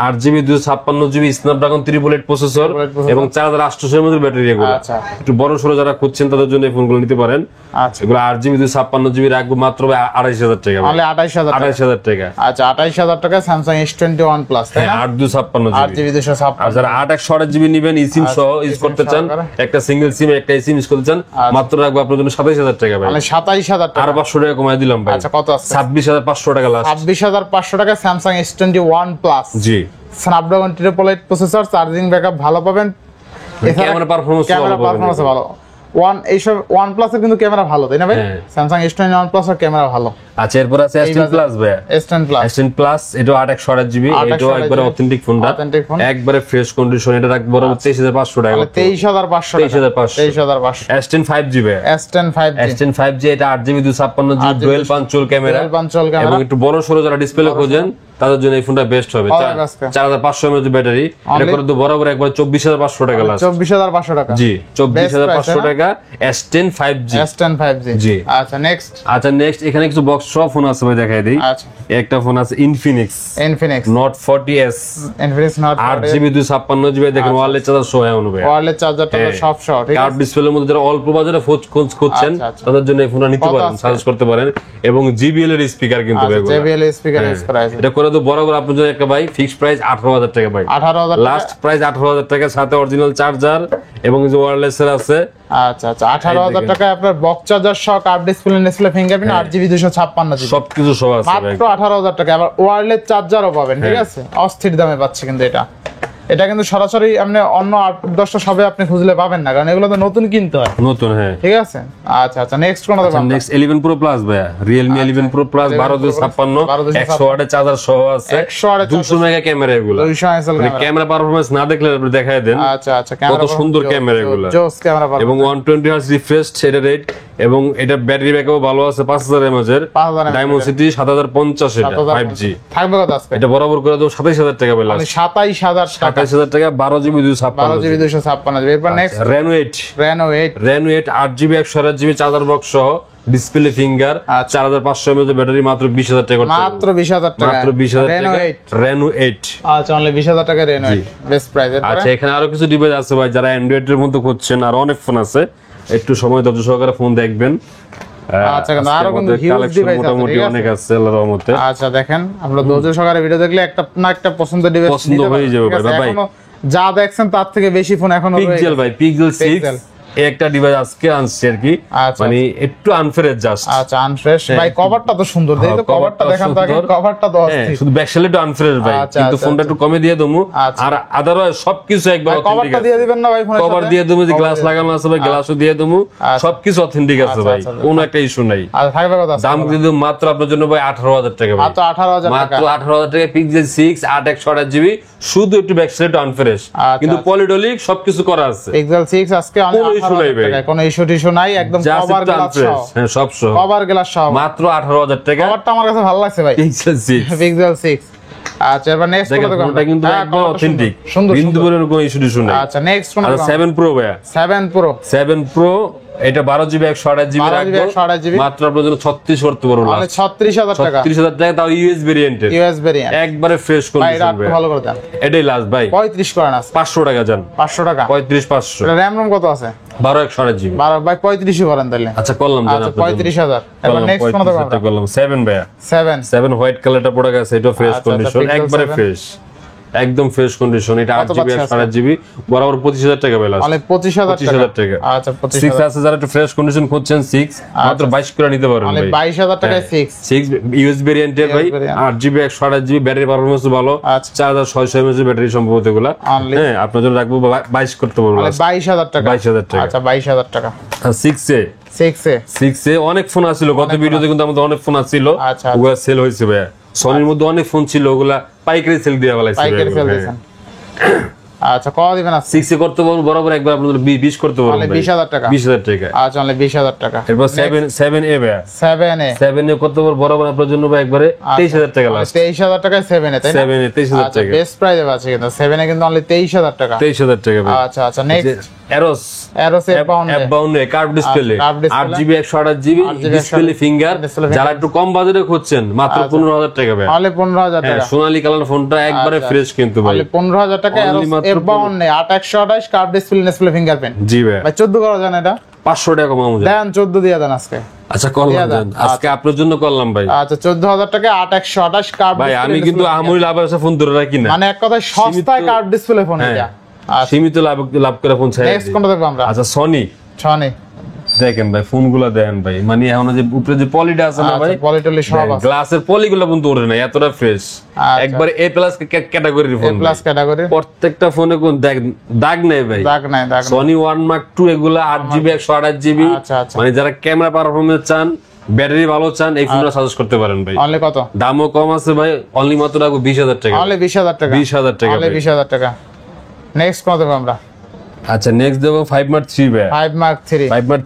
8GB 256GB Snapdragon 3 bullet processor এবং 4800 mAh ব্যাটারি। এগুলো একটু বড় সরো যারা খুঁজছেন তাদের জন্য এই ফোনগুলো নিতে পারেন। এগুলো 8GB 256GB রাখবো মাত্র 28000 টাকা। 28000 টাকা। আচ্ছা 28000 টাকা স্যামসাং S21 প্লাস, তাই না? 8GB 256। আর যারা 8/128GB নেবেন ইসিম সহ ইউজ করতে চান, একটা সিঙ্গেল সিম একটা সিম ইউজ করতে চান, মাত্র রাখবো আপনার জন্য 27000 টাকা ভাই। মানে 27000 টাকা। আর 500 টাকা কমাই দিলাম ভাই। আচ্ছা কত আছে? 26500 টাকা লাস্ট। 26500 টাকা স্যামসাং S21 প্লাস। জি স্ন্যাপড্রাগন 888 প্রসেসর, চার্জিং ব্যাকআপ ভালো পাবেন, ক্যামেরা পারফরম্যান্স ভালো। এইসব OnePlus এর কিন্তু ক্যামেরা ভালো, তাই না ভাই? স্যামসাং S21 প্লাস এর ক্যামেরা ভালো। আচ্ছা এরপর আছে S10 প্লাস ভাই। S10 প্লাস এটা 8/128GB, এটাও একবারে অথেন্টিক ফোনটা, একবারে ফ্রেশ কন্ডিশন। এটা রাখবো বড় 23500 টাকা। 23500 S10 5G ভাই। S10 5G এটা 8GB 256GB dual punctual camera এবং একটু বড় সরো যারা ডিসপ্লে খোঁজেন তাদের জন্য এই ফোনটা বেস্ট হবে। 4500 mAh ব্যাটারি। এটা করে তো বরাবর একবার 24500 টাকা লাস্ট। 24500 টাকা। জি 24500 টাকা S10 5G। জি। আচ্ছা নেক্সট এখানে কিছু বক্স সব ফোন আছে ভাই, দেখাই দেই। আচ্ছা একটা ফোন আছে Infinix Note 40s। Infinix Note 8GB 256GB দেখেন ওয়্যারলেস চার্জার সহ অনুবে। ওয়্যারলেস চার্জারটা সব সহ, ঠিক আছে? কার্ভ ডিসপ্লের মধ্যে যারা অল্প বাজারে ফোন খুঁজছেন তাদের জন্য এই ফোনটা নিতে পারেন, সাজেস্ট করতে পারেন। এবং JBL এর স্পিকার কিন্তু এগুলো। JBL এর স্পিকার ইউজ করা আছে। এটা করে করে তো বরাবর আপনার জন্য একটা ভাই ফিক্সড প্রাইস 18,000 টাকা ভাই। 18,000 লাস্ট প্রাইস 18,000 টাকা, সাথে অরিজিনাল চার্জার এবং যে ওয়্যারলেস এর আছে। আচ্ছা আচ্ছা 18,000 টাকায় আপনার বক্স চার্জার সহ curve display fingerprint 8GB 256GB সবকিছু সব আছে ভাই। মাত্র 18,000 টাকা। আবার ওয়্যারলেস চার্জারও পাবেন, ঠিক আছে, অস্থির দামে পাচ্ছে কিন্তু এটা কিন্তু সরাসরি আপনি অন্য 8-10টা শপে আপনি খুঁজলে পাবেন না, কারণ এগুলো তো নতুন কিনতে হয়, নতুন। হ্যাঁ ঠিক আছে। আচ্ছা আচ্ছা নেক্সট কোন দেখব? নেক্সট 11 Pro Plus ভাই, Realme 11 Pro Plus 1256 100 ওয়াটের চার্জার সহ আছে, 100 ওয়াটের 200 মেগা ক্যামেরা এগুলো, 200 মেগাপিক্সেল ক্যামেরা। ক্যামেরা পারফরম্যান্স না দেখলে আপনি দেখায় দেন। আচ্ছা আচ্ছা ক্যামেরা কত সুন্দর ক্যামেরা এগুলো, জোস ক্যামেরা পাবেন এবং 120 হার্জ রিফ্রেশ সেটা রেট, এবং এটা ব্যাটারি ব্যাকআপও ভালো আছে 5000 mAh এর, 5000 mAh ডায়মন্ডসিটি 7050 এটা 5G। থাকবে কত আজকে? এটা বরাবর করে দাও 27000 টাকা পেলাম, মানে 27000 টাকা, 27000 টাকা 12GB 12GB 256GB। এরপর next Reno 8 Reno 8 8GB 128GB charger box সহ, ডিসপ্লে ফিঙ্গার, 4500 mAh ব্যাটারি, মাত্র 20000 টাকা, মাত্র 20000 টাকা, মাত্র 20000 টাকা Reno 8। আচ্ছা অনলি 20000 টাকা Reno 8 বেস্ট প্রাইস। আচ্ছা এখানে আরো কিছু ডিভাইস আছে ভাই, যারা অ্যান্ড্রয়েড এর মধ্যে খুঁজছেন, আর অনেক ফোন আছে, একটু সময় ধৈর্য সহকারে ফোন দেখবেন। আচ্ছা কিন্তু আরো কিন্তু হিউজ ডিভাইস আছে, মোটামুটি অনেক আছে আল্লাহর রহমতে। আচ্ছা দেখেন, আমরা ধৈর্য সহকারে ভিডিও দেখলে একটা না একটা পছন্দের ডিভাইস পছন্দ হয়ে যাবে ভাই। এখনো যা দেখছেন তার থেকে বেশি ফোন এখনো রয়েছে। পিক্সেল ভাই, পিক্সেল 6 একটা ডিভাইস আজকে আনছি আর কি, মানে একটু আনফ্রেশ জাস্ট। আচ্ছা আনফ্রেশ ভাই, কভারটা তো সুন্দর, দেই তো কভারটা দেখান তো আগে, কভারটা তো অস্থির, শুধু ব্যাকসাইডে একটু আনফ্রেশ ভাই, কিন্তু ফোনটা একটু কমে দিয়ে দমু, আর আদারওয়াইজ সবকিছু একবার অথেন্টিক। কভারটা দিয়ে দিবেন না ভাই ফোনের সাথে? কভার দিয়ে দমু, যে গ্লাস লাগানো আছে ভাই গ্লাসও দিয়ে দমু, সবকিছু অথেন্টিক আছে ভাই, কোনো একটা ইস্যু নাই। আর থাকবে কত? দাম কিন্তু মাত্র আপনার জন্য ভাই 18000 টাকা ভাই, মাত্র 18000 টাকা, মাত্র 18000 টাকা। পিক্সেল 6 8/128GB, শুধু একটু ব্যাকসাইড আনফ্রেশ, কিন্তু পলিডলিক সবকিছু করা আছে। পিক্সেল 6 আজকে অনলি 18000 টাকা, কোনো ইস্যু টিস্যু নাই, একদম কভার গ্লাস সহ। হ্যাঁ সব সহ, কভার গ্লাস সহ, মাত্র 18000 টাকা। কভারটা আমার কাছে ভালো লাগছে ভাই, পিক্সেল 6 পিক্সেল 6। আচ্ছা এবার নেক্সট কোন দেখব? এটা কিন্তু একদম অথেন্টিক, সুন্দর বিন্দু পরিমাণ কোনো ইস্যু টিস্যু নাই। আচ্ছা নেক্সট কোন? আচ্ছা 7 Pro ভাই, 7 Pro এটা 12GB 128GB রাখবো, 128GB মাত্র আপনার জন্য 36 করতে পারবো, মানে 36000 টাকা, 36000 টাকা, তাও ইউএস ভেরিয়েন্টের, ইউএস ভেরিয়েন্ট, একবারে ফ্রেশ ভাই কন্ডিশন রাত ভালো করে দেন। এটাই লাস্ট ভাই, 35 করেন আছে, 500 টাকা জান, 500 টাকা, 35500। এটা র‍্যাম কত আছে? 12/128GB। 12 ভাই 35 করেন তাহলে। আচ্ছা করলাম জান, আচ্ছা 35000। এবার নেক্সট কোন দেখব আমরা? করলাম 7 ভাই, 7 হোয়াইট কালারটা পড়ে গেছে, এটা ফ্রেশ আচ্ছা, কন্ডিশন, Pixel একবারে 7 ফ্রেশ, একদম ফ্রেশ কন্ডিশন। এটা কত 8GB পাচ্ছে 128GB, বরাবর 25000 টাকা পেলাম, মানে 25000 টাকা। আচ্ছা 6 25000 আছে, যারা একটু ফ্রেশ কন্ডিশন খুঁজছেন 6 মাত্র 22 করে নিতে পারেন মানে ভাই, 22000 টাকায় 6 ইউএস ভেরিয়েন্টের ভাই, variant। 8GB 128GB, battery performance ভালো, আচ্ছা। 4600 mAh ব্যাটারি সম্ভবত এগুলা। Only। হ্যাঁ আপনার জন্য রাখবো 22 করতে পারবো, মানে 22000 টাকা, 22000 টাকা। আচ্ছা 22000 টাকা। 6 এ অনেক ফোন আছিল, গত ভিডিওতে কিন্তু আমাদের অনেক ফোন আছিল, আচ্ছা, ওগুলা সেল হয়েছে ভাই। সনির মধ্যে অনেক ফোন ছিল, ওগুলা পাইকারি সেল দিয়ে ফেলাইছে পাইকারি সেল দিবেন। আচ্ছা কত দিবেন? 6 এ করতে পারবো, বরাবর একবার আপনাদের 20 করতে পারবো, মানে 20000 টাকা, 20000 টাকা। আচ্ছা মানে 20000 টাকা। এরপর 7 এ ভাই, 7 এ করতে পারবো, বরাবর আপনার জন্য ভাই একবারে 23000 টাকা লাস্ট, 23000 টাকায় 7 এ, তাই না? 7 এ 23000 আচ্ছা টাকা, বেস্ট প্রাইসে আছে কিন্তু 7 এ কিন্তু অনলি 23000 টাকা, 23000 টাকা ভাই। আচ্ছা আচ্ছা next arrows F52 curve display, 8GB 128GB display finger, যারা একটু কম বাজেটে খুঁজছেন, মাত্র 15000 টাকা ভাই, অনলি 15000 টাকা। সোনালী কালার ফোনটা একবারে ফ্রেশ কিন্তু ভাই, অনলি 15000 টাকা। Only মাত্র F52 8128 কার্ভ ডিসপ্লে ফিঙ্গারপ্রিন্ট। জি ভাই, ভাই 14 করা জান এটা? 500 টাকা কমাবো দেন 14 দিয়ে দেন আজকে। আচ্ছা করলাম জান, আজকে আপনার জন্য করলাম ভাই। আচ্ছা 14000 টাকা 8128 কার্ভ ভাই আমি কিন্তু আমরি লাভের সাথে ফোন ধরে রাখি না, মানে এক কথায় সস্তায় কার্ভ ডিসপ্লে ফোন এটা। সীমিত লাভ করে ফোন চাই। নেক্সট কোনটা দেখব আমরা? আচ্ছা সনি দেখেন ভাই, ফোনগুলো দেখেন ভাই, মানে এখন যে উপরে যে পলিটা আছে না ভাই, পলিটলি সব আছে, গ্লাসের পলিগুলো কিন্তু ওরে না, এতটা ফ্রেশ, একবার A+ ক্যাটাগরির ফোন, A+ ক্যাটাগরি, প্রত্যেকটা ফোনে কোন দাগ নেই ভাই, দাগ নাই। সনি 1 Mark II এগুলা 8GB 128GB, মানে যারা ক্যামেরা পারফরম্যান্স চান, ব্যাটারি ভালো চান, এই ফোনটা সাজেস্ট করতে পারেন ভাই। অনলি কত? দামও কম আছে ভাই, অনলি মাত্র রাখবো 20000 টাকা, অনলি 20000 টাকা, 20000 টাকা, অনলি 20000 টাকা। নেক্সট কত দেব আমরা? আচ্ছা নেক্সট দেবো 5 Mark III ভাই, 5 Mark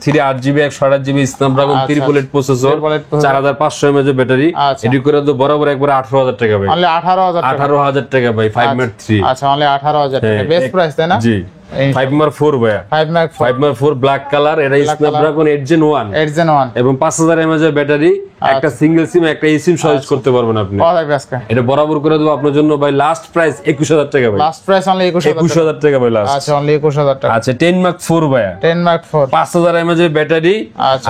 III 8GB 128GB Snapdragon triple 8 processor, 4500 mAh battery, এডি করে তো বরাবর একবার 18000 টাকা ভাই, অনলি 18000 টাকা ভাই 5 Mark III। আচ্ছা অনলি 18000 টাকা বেস্ট প্রাইস তাই না? জি 5 Mark IV ভাই, 5 Mark IV ব্ল্যাক কালার, এটা স্ন্যাপড্রাগন 8 Gen 1 এবং 5000 mAh ব্যাটারি, একটা সিঙ্গেল সিম একটা eSIM সহ ইউজ করতে পারবেন আপনি। কত থাকবে আজকে? এটা বরাবর করে দেব আপনার জন্য ভাই, লাস্ট প্রাইস 21000 টাকা ভাই, লাস্ট প্রাইস অনলি 21000 টাকা ভাই লাস্ট। আচ্ছা অনলি 21000 টাকা। আচ্ছা 10 Mark IV ভাই, 10 Mark IV 5000 mAh ব্যাটারি,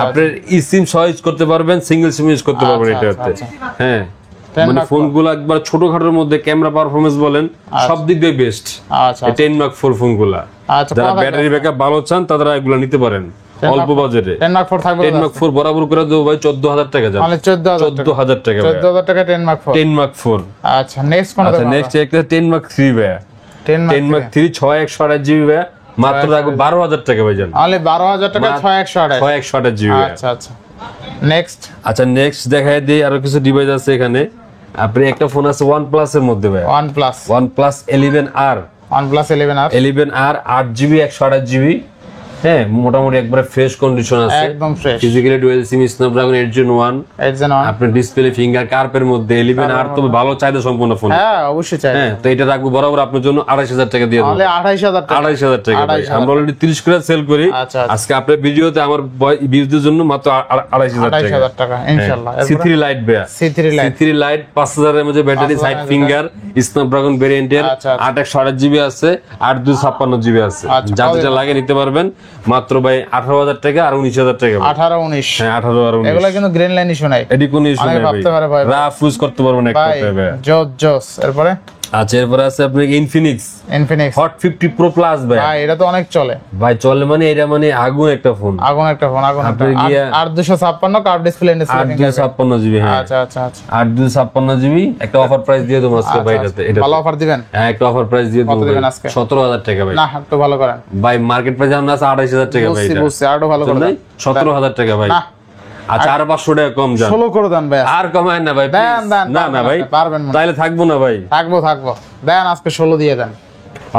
আপনার eSIM সহ ইউজ করতে পারবেন, সিঙ্গেল সিম ইউজ করতে পারবেন এটাতে। হ্যাঁ মানে ফোনগুলো একবার ছোটখাটোর মধ্যে ক্যামেরা পারফরমেন্স বলেন সব দিক দিয়ে বেস্ট। আচ্ছা 10 Mark 4 ফোনগুলো আচ্ছা যারা ব্যাটারি ব্যাকআপ ভালো চান তারা এগুলো নিতে পারেন অল্প বাজেটে। 10 Mark 4 থাকবে 10 Mark 4 বরাবর করে দেবো ভাই 14000 টাকা যান, মানে 14000 টাকা 14000 টাকা 10 Mark 4। 10 Mark 4। আচ্ছা নেক্সট কোন আচ্ছা নেক্সট একটা 10 Mark 3 ভাই, 10 Mark 3 6128 জিবি ভাই, মাত্র রাখবো 12000 টাকা ভাই জান, অনলি 12000 টাকা 6128। 6128 জিবি। আচ্ছা আচ্ছা নেক্সট। আচ্ছা নেক্সট দেখাই দিই আরো কিছু ডিভাইস আছে এখানে। আপনি একটা ফোন আছে OnePlus এর মধ্যে ভাই, OnePlus 11R, OnePlus 11R 11R 8GB 128 GB. হ্যাঁ মোটামুটি একবারে ফ্রেশ কন্ডিশন আছে, একদম ফ্রেশ। ফিজিক্যালি ডুয়াল সিম স্ন্যাপড্রাগন 8 Gen 1। 8 Gen 1 আপনার ডিসপ্লে ফিঙ্গার কার্পের মধ্যে 11R তো ভালো চাহিদা সম্পূর্ণ ফোন। হ্যাঁ অবশ্যই চাই। হ্যাঁ তো এটা রাখবো বরাবর আপনার জন্য 28000 টাকা দিয়ে দেবো, অনলি 28000 টাকা। 28000 টাকা ভাই। আমরা অলরেডি 30 করে সেল করি, আচ্ছা, আজকে আপনার ভিডিওতে আমার ভিউজদের জন্য মাত্র 28000 টাকা ইনশাআল্লাহ। C3 লাইট ভাই, C3 লাইট 5000 এর মধ্যে ব্যাটারি, সাইড ফিঙ্গার, স্ন্যাপড্রাগন ভেরিয়েন্টের, 8128 জিবি আছে, 8256 জিবি আছে। যা যেটা লাগে নিতে পারবেন মাত্র ভাই 18000 টাকা আর 19000 টাকা। 18 19 হ্যাঁ 18 আর 19 এগুলা কিন্তু গ্রিন লাইন ইস্যু নাই, এডি কোন ইস্যু নাই ভাই, ভাবতে পারে ভাই রাফ ইউজ করতে পারবেন এক ভাই। কথায় ভাই। জোস এরপরে আচ্ছা এরপরে আছে আপনার Infinix Infinix hot 50 Pro Plus ভাই। ভাই এটা তো অনেক চলে ভাই চলে মানে এটা মানে আগুন একটা ফোন, আগুন একটা ফোন, আগুন একটা। আপনি গিয়া- 8256 কার্ভ ডিসপ্লে ইন্ডিসপ্লে। 8256 জিবি। হ্যাঁ আচ্ছা আচ্ছা আচ্ছা 8256 জিবি একটা অফার প্রাইস দিয়ে দেবো আজকে ভাই এটাতে। এটা ভালো অফার দিবেন? হ্যাঁ একটা অফার প্রাইস দিয়ে দেবো দিবেন আজকে? 17000 টাকা ভাই। না একটু ভালো করেন ভাই মার্কেট প্রাইস আমরা আছে 28000 টাকা ভাই, এটা বুঝছি আরো ভালো করে দেন। 17000 টাকা ভাই। না। আচ্ছা আর 500 টাকা কম যান, 16 করে দেন ভাই। আর কমায় না ভাই দেন, please। দেন, না না ভাই পারবেন মনে হয়। তাইলে থাকবো না ভাই। থাকবো দেন আজকে 16 দিয়ে দেন।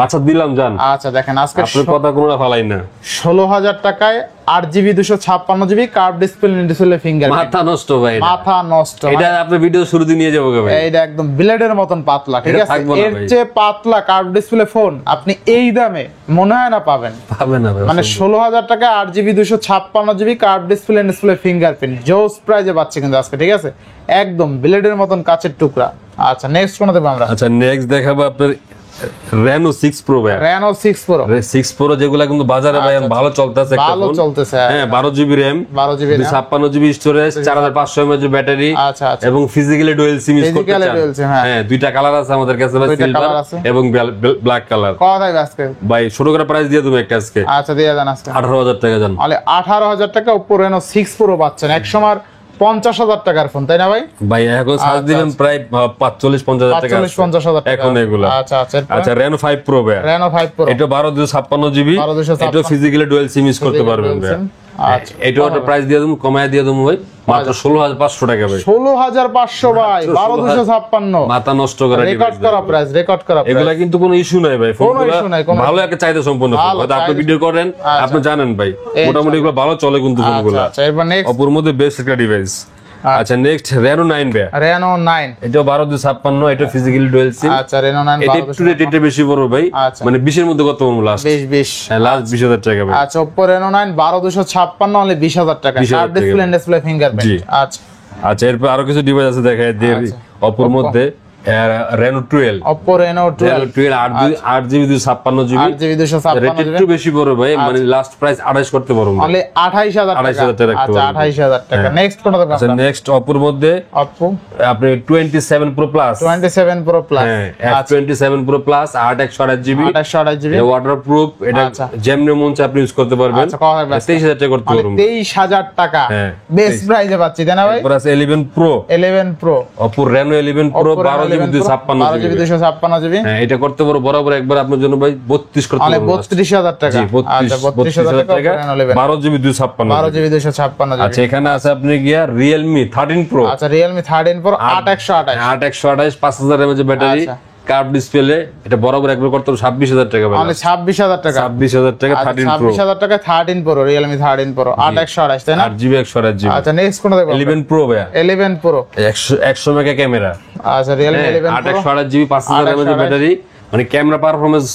আচ্ছা দিলাম জান, আচ্ছা দেখেন আজকে আপনার কথা কোনো ফালাই না। 16000 টাকায় 8GB 256GB curve display finger. মাথা নষ্ট ভাই এটা। মাথা নষ্ট। এটা আপনার ভিডিও শুরুতে নিয়ে যাবো ভাই। এইটা একদম ব্লেডের মতন পাতলা, ঠিক এটা আছে? থাকবো না এর ভাই। চেয়ে পাতলা কার্ভ ডিসপ্লে ফোন আপনি এই দামে মনে হয় না পাবেন। পাবে না ভাই, মানে 16000 টাকা 8GB 256GB curve display fingerprint জোস প্রাইজে পাচ্ছি কিন্তু আজকে, ঠিক আছে? একদম ব্লেডের মতন কাচের টুকরা। আচ্ছা নেক্সট কোন দেব আমরা? আচ্ছা নেক্সট দেখাবো আপনার Reno 6 Pro ভাই। Reno 6 Pro 6 Pro যেগুলা কিন্তু বাজারে ভাই ভালো চলতেছে একটা ভালো ফোন। চলতেছে। হ্যাঁ 12GB RAM, 12GB RAM, 56GB storage, 4500 mAh battery. আচ্ছা আচ্ছা এবং ফিজিক্যালি ডুয়াল সিম ইউজ করতে Physically চান। dual SIM, হ্যাঁ। হ্যাঁ দুইটা কালার আছে আমাদের কাছে ভাই, দুইটা সিলভার colour আছে। এবং ব্ল্যাক কালার। কত দেব আজকে? ভাই ছোট করে প্রাইস দিয়ে দেবো একটা আজকে। আচ্ছা দিয়ে দেন আজকে 18000 টাকা জান। তাহলে 18000 টাকা Oppo Reno 6 Pro পাচ্ছেন। এক সময় 50000 টাকার ফোন, তাই না ভাই? ভাই এখন সার্চ দিবেন প্রায় 45-50 টাকা 45-50,000 টাকা এখন এগুলা। আচ্ছা আচ্ছা আচ্ছা Reno 5 Pro ভাই, Reno 5 Pro এটা 12256GB, 12256 এটা ফিজিক্যালি ডুয়াল সিম ইউজ করতে পারবেন ভাই। আচ্ছা এটা একটা প্রাইস দিয়ে দেবো, কমায় দিয়ে দেবো ভাই মাত্র 16500 টাকা ভাই। 16500 ভাই, 12256 মাথা নষ্ট করা রেকর্ড করা প্রাইস, রেকর্ড করা এগুলা প্রাইস। কিন্তু কোনো ইস্যু নাই ভাই, ফোনগুলো issue নাই, কোনো ভালো একটা চাহিদা সম্পন্ন ফোন। ভালো হয়তো আপনি চাহিদা- ভিডিও করেন, আপনি জানেন ভাই মোটামুটি এগুলো ভালো চলে কিন্তু ফোনগুলো। আচ্ছা এরপর নেক্সট অপর মধ্যে বেস্ট একটা ডিভাইস। আচ্ছা নেক্সট Reno 9 ভাই, Reno 9। এটা 12256, এটা ফিজিক্যালি ডুয়াল সিম। আচ্ছা Reno 9 এটা একটু রেটটা বেশি বড় ভাই, আচ্ছা। মানে 20 এর মধ্যে কত বলবো লাস্ট? 20 হ্যাঁ লাস্ট 20000 টাকা ভাই। আচ্ছা Oppo Reno 9 12256 অনলি 20000 টাকা 20,000 কার্ভ ডিসপ্লে জি। ফিঙ্গারপ্রিন্ট। আচ্ছা আচ্ছা এরপর আরো কিছু ডিভাইস আছে দেখাই দিয়ে অপর মধ্যে Reno 12, Oppo Reno 12 12 8GB 256GB, 8GB rate 256 একটু বেশি বড় ভাই, মানে লাস্ট প্রাইস 28 করতে পারবো। অনলি 28000 টাকা। 28000 টাকা রাখতে আচ্ছা পারবেন। 28000 টাকা। নেক্সট কোন দেব আচ্ছা আমরা? নেক্সট অপর মধ্যে Oppo আপনি 27 Pro Plus, 27 Pro Plus হ্যাঁ F27 Pro Plus 8128GB, 28GB এটা ওয়াটারপ্রুফ, এটা আচ্ছা। যেমনি মন চায় আপনি ইউজ করতে পারবেন। আচ্ছা, কত হবে আজকে? 23000 টাকা করতে পারবেন। 23000 টাকা হ্যাঁ, বেস্ট প্রাইসে পাচ্ছি, তাই না ভাই? তারপর আছে 11 Pro, 11 Pro Oppo Reno 11 Pro 12GB 256GB। 256GB হ্যাঁ এটা করতে পারো বরাবর একবার আপনার জন্য ভাই 32 করতে অনলি পারবো last। 32000 টাকা। জি 32 আচ্ছা 32000 টাকা 12GB 256। 12GB 256GB। আচ্ছা এখানে আছে আপনি গিয়া Realme 13 Pro, আচ্ছা Realme 13 Pro 8128। 8128 5000 mAh ব্যাটারি, আচ্ছা। কার্ভ ডিসপ্লে, এটা বরাবর একবার করতে হবে 26000 টাকা ভাই। অনলি 26000 টাকা। 26000 টাকা 13 Pro, 26000 টাকা 13 Pro Realme 13 Pro 8128, তাই না? 8GB 128GB। আচ্ছা নেক্সট কোন দেব? 11 Pro ভাই, 11 Pro 100 মেগা ক্যামেরা, আচ্ছা Realme 11 Pro 8128GB 5000 mAh battery, মানে ক্যামেরা পারফরম্যান্স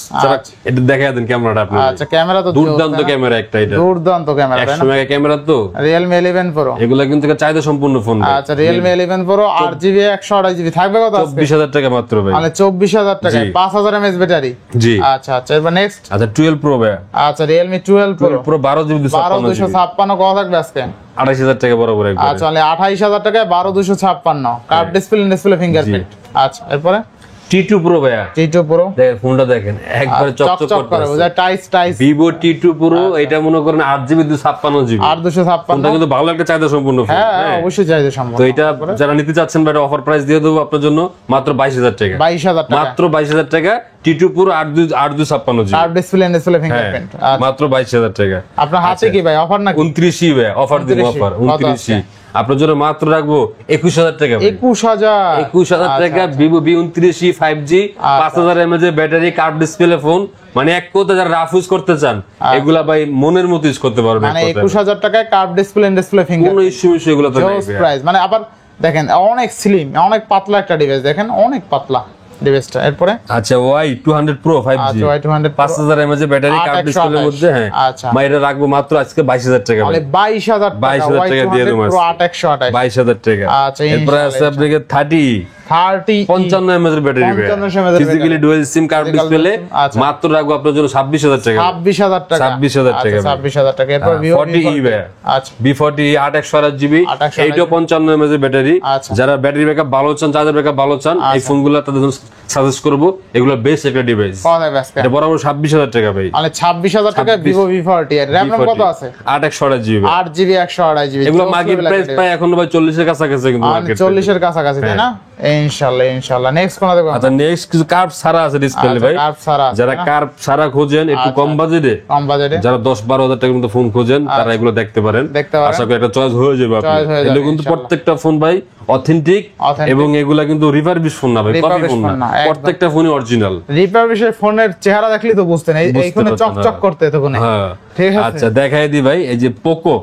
এটা দেখায় দেন ক্যামেরাটা আপনি। আচ্ছা ক্যামেরা তো দুর্দান্ত ক্যামেরা একটা, এটা দুর্দান্ত ক্যামেরা, 100 মেগা ক্যামেরা তো। Realme 11 Pro। এগুলা কিন্তু চাহিদা সম্পূর্ণ ফোন। আচ্ছা Realme 11 Pro 8GB 128GB থাকবে কত আজকে? 24,000 টাকা মাত্র ভাই। মানে 24,000 টাকায় 5000 mAh ব্যাটারি। জি আচ্ছা আচ্ছা এবার নেক্সট। আচ্ছা 12 প্রো ভাই। আচ্ছা Realme 12 Pro পুরো 12GB 12256 কত থাকবে আজকে? 28,000 টাকা বরাবর একবার। আচ্ছা তাহলে 28000 টাকায় 12256 কার্ভ ডিসপ্লে ফিঙ্গারপ্রিন্ট। আচ্ছা এরপরে T2 Pro ভাইয়া। T2 Pro দেখেন ফোনটা দেখেন একবারে চকচক করে করতেছে। ওটা টাইস Vivo T2 Pro এটা মনে করেন 8GB 256GB। 8256 ফোনটা কিন্তু ভালো একটা চাহিদা সম্পূর্ণ ফোন। হ্যাঁ অবশ্যই চাইতে সম্ভব। তো এটা যারা নিতে চাচ্ছেন ভাই অফার প্রাইস দিয়ে দেবো আপনার জন্য মাত্র 22,000 টাকা। 22,000 টাকা মাত্র 22,000 টাকা T2 Pro 8256GB। Curve display fingerprint. মাত্র 22,000 টাকা। আপনার হাতে কি ভাই অফার নাকি? 29 ভাই অফার দিব, অফার 29। আপনার জন্য মাত্র রাখবো 21,000 টাকা। 21,000 টাকা Vivo V29 5G 5000 mAh battery curve display phone. মানে এক কথা যারা রাফ ইউজ করতে চান এগুলা ভাই মনের মতো ইউজ করতে পারবেন। মানে 21,000 টাকায় কার্ভ ডিসপ্লে ফিঙ্গার কোনো ইস্যু এগুলো তো নাই প্রাইস। মানে আবার দেখেন অনেক স্লিম অনেক পাতলা একটা ডিভাইস, দেখেন অনেক পাতলা ডিভাইসটা। এরপরে আচ্ছা Y200 Pro 5G আচ্ছা Y200 5000 mAh ব্যাটারি কার্ভ ডিসপ্লের মধ্যে। হ্যাঁ আচ্ছা মাইরা রাখবো মাত্র আজকে 22,000 টাকা। তাহলে 22,000 টাকা 22,000 টাকা দিয়ে দেবো Pro 8128 22,000 টাকা। আচ্ছা এরপর আছে আপনাকে 55 mAh battery 55 mAh physically dual SIM curve display মাত্র রাখবো আপনার জন্য 26,000 টাকা। 26,000 টাকা 26,000 টাকা 26,000 টাকা। এরপর Vivo 40e ভাই। আচ্ছা B40 8/128GB 8/128 এইটাও 55 mAh ব্যাটারি। আচ্ছা। যারা ব্যাটারি ব্যাকআপ ভালো চান, চার্জার ব্যাকআপ ভালো চান, এই ফোনগুলো তাদের জন্য সাজেস্ট করব। এগুলো বেস্ট একটা ডিভাইস। কত থাকবে আজকে? এটা বরাবর 26,000 টাকা ভাই। মানে 26,000 টাকা Vivo V40 এর র‍্যাম কত আছে? 8/128GB 8GB 128GB এগুলো মার্কেট প্রাইস পায় এখন ভাই 40 এর কাছাকাছি কিন্তু মার্কেট 40 এর কাছাকাছি তাই না? ইনশাআল্লাহ নেক্সট কোন দেখব? আচ্ছা নেক্সট কিছু কার্ভ সারা আছে ডিসপ্লে ভাই। কার্ভ সারা যারা কার্ভ সারা খোঁজেন একটু কম বাজেটে, যারা 10-12 হাজার টাকার মতো ফোন খোঁজেন তারা এগুলো দেখতে পারেন। আশা করি একটা চয়েস হয়ে যাবে আপনার। এগুলো কিন্তু প্রত্যেকটা ফোন ভাই অথেন্টিক এবং এগুলা কিন্তু রিফারবিশ ফোন না ভাই, কপি ফোন না, প্রত্যেকটা ফোনই অরিজিনাল। রিফারবিশের ফোনের চেহারা দেখলে তো বুঝতেন এইখানে চকচক করতে তখন। হ্যাঁ ঠিক আছে আচ্ছা দেখাই দি ভাই এই যে পোকো।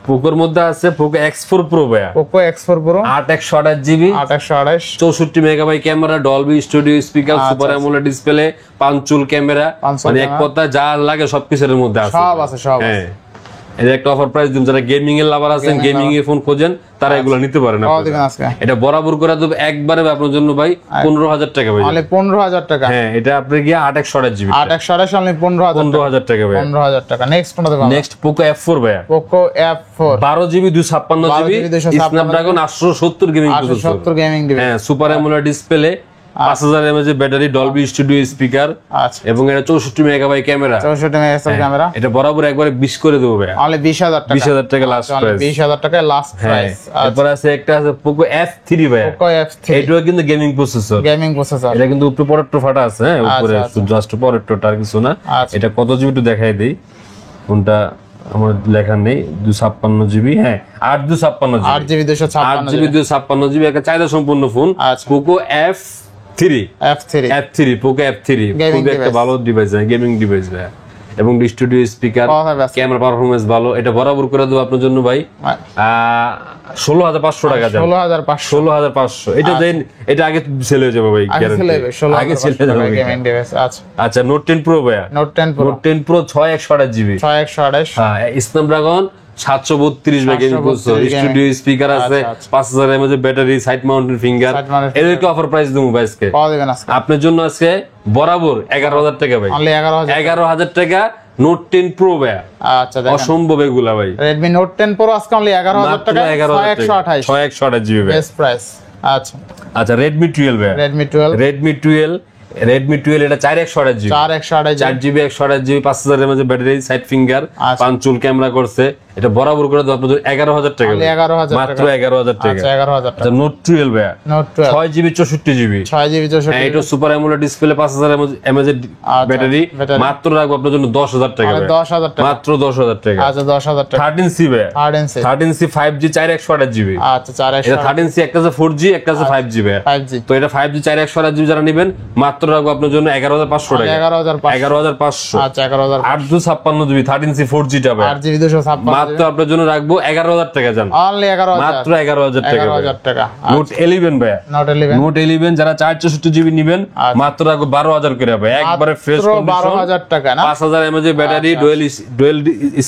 পোকোর মধ্যে আছে পোকো X4 Pro ভাই। Poco X4 Pro 8/128GB 8/128 64 megabyte camera, Dolby studio speaker, super AMOLED display, punch hole camera. মানে এক কথা যা লাগে সবকিছুর মধ্যে আছে, সব আছে সব আছে। এই একটা অফার প্রাইস দিন, যারা গেমিং এর লাভার আছেন, গেমিং এর ফোন খোঁজেন তারা এগুলো নিতে পারেন। এটা বরাবর করে দেব একবারে আপনার জন্য ভাই 15,000 টাকা ভাই। মানে 15,000 টাকা। হ্যাঁ এটা আপনি গিয়ে 8/128GB 8/128 মানে 15,000 টাকা ভাই। 15,000 টাকা। নেক্সট কোনটা দেব? নেক্সট পোকো F4 ভাই। Poco F4 12GB 256GB Snapdragon 870 gaming processor. 870 gaming device. হ্যাঁ super AMOLED display, 5000 mAh battery, Dolby studio speaker. আচ্ছা এবং এটা 64 মেগাবাইট ক্যামেরা। 64 megapixel camera. এটা বরাবর একবারে 20 করে দেবো ভাই। তাহলে 20,000 টাকা। 20,000 টাকা লাস্ট প্রাইস। 20,000 টাকা লাস্ট প্রাইস। তারপর আছে একটা আছে পোকো F3 ভাই। পোকো F3 এটাও কিন্তু গেমিং প্রসেসর। এটা কিন্তু উপরে পরেরটো ফাটা আছে, হ্যাঁ উপরে জাস্ট পরেরটোটা আর কিছু না। এটা কত জিবি একটু দেখাই দেই। কোনটা আমার লেখা নেই। 256GB। হ্যাঁ 8GB 256GB একটা চাহিদা সম্পূর্ণ phone Poco F3 Poco F3 খুব একটা ভালো ডিভাইস, গেমিং ডিভাইস ভাই। এবং স্টুডিও স্পিকার, ক্যামেরা পারফরম্যান্স ভালো। এটা বরাবর করে দেবো আপনার জন্য ভাই 16,500 টাকা। 16,500 এটা দেন, এটা আগে সেল হয়ে যাবে ভাই, আগে সেল হয়ে যাবে। আচ্ছা নোট 10 প্রো ভাই। Note 10 pro 6/128GB 6/128। হ্যাঁ Snapdragon 732 gaming processor, studio speaker আছে, 5000 mAh battery, side mounted finger. এদেরকে অফার প্রাইস দেবো ভাই আজকে আপনার জন্য আজকে বরাবর 11,000 টাকা ভাই। 11,000 টাকা নোট 10 প্রো ভাই। আচ্ছা অসম্ভব এগুলা ভাই। Redmi Note 10 Pro আজকে অনলি 11,000 টাকা 6/128GB ভাই। Best price. আচ্ছা Redmi 12 ভাই। Redmi 12 এটা 4/128GB 4GB 128GB 5000 mAh battery, side finger, punch hole camera করছে। এটা বরাবর করে দেব আপনাদের 11,000 টাকা মাত্র 11,000 টাকা। আচ্ছা নোট 12 ভাই। 6GB 64GB এটা super AMOLED display, 5000 mAh battery, মাত্র রাখবো আপনার জন্য 10,000 টাকা ভাই। 10,000 টাকা মাত্র 10,000 টাকা। আচ্ছা 10,000 টাকা। 13C ভাই। 13C 5G 4/128GB। আচ্ছা 4/128 এটা 13C একটা আছে 4G একটা আছে 5G ভাই। তো এটা 5G 4/128GB যারা নেবেন মাত্র রাখবো আপনার জন্য 11,500 টাকা। 11,500। আচ্ছা 11,500। 8/256GB 13C 4G টা ভাই। 8GB 256 মাত্র আপনার জন্য রাখবো 11,000 টাকা জান, অনলি 11,000, মাত্র 11,000 টাকা। 11,000 টাকা। নোট 11 ভাই, নোট 11 নোট 11 যারা 464 জিবি নেবেন মাত্র রাখবো 12,000 করে ভাই, একবারে ফ্রেশ কন্ডিশন, 12,000 টাকা না, 5000 mAh battery, dual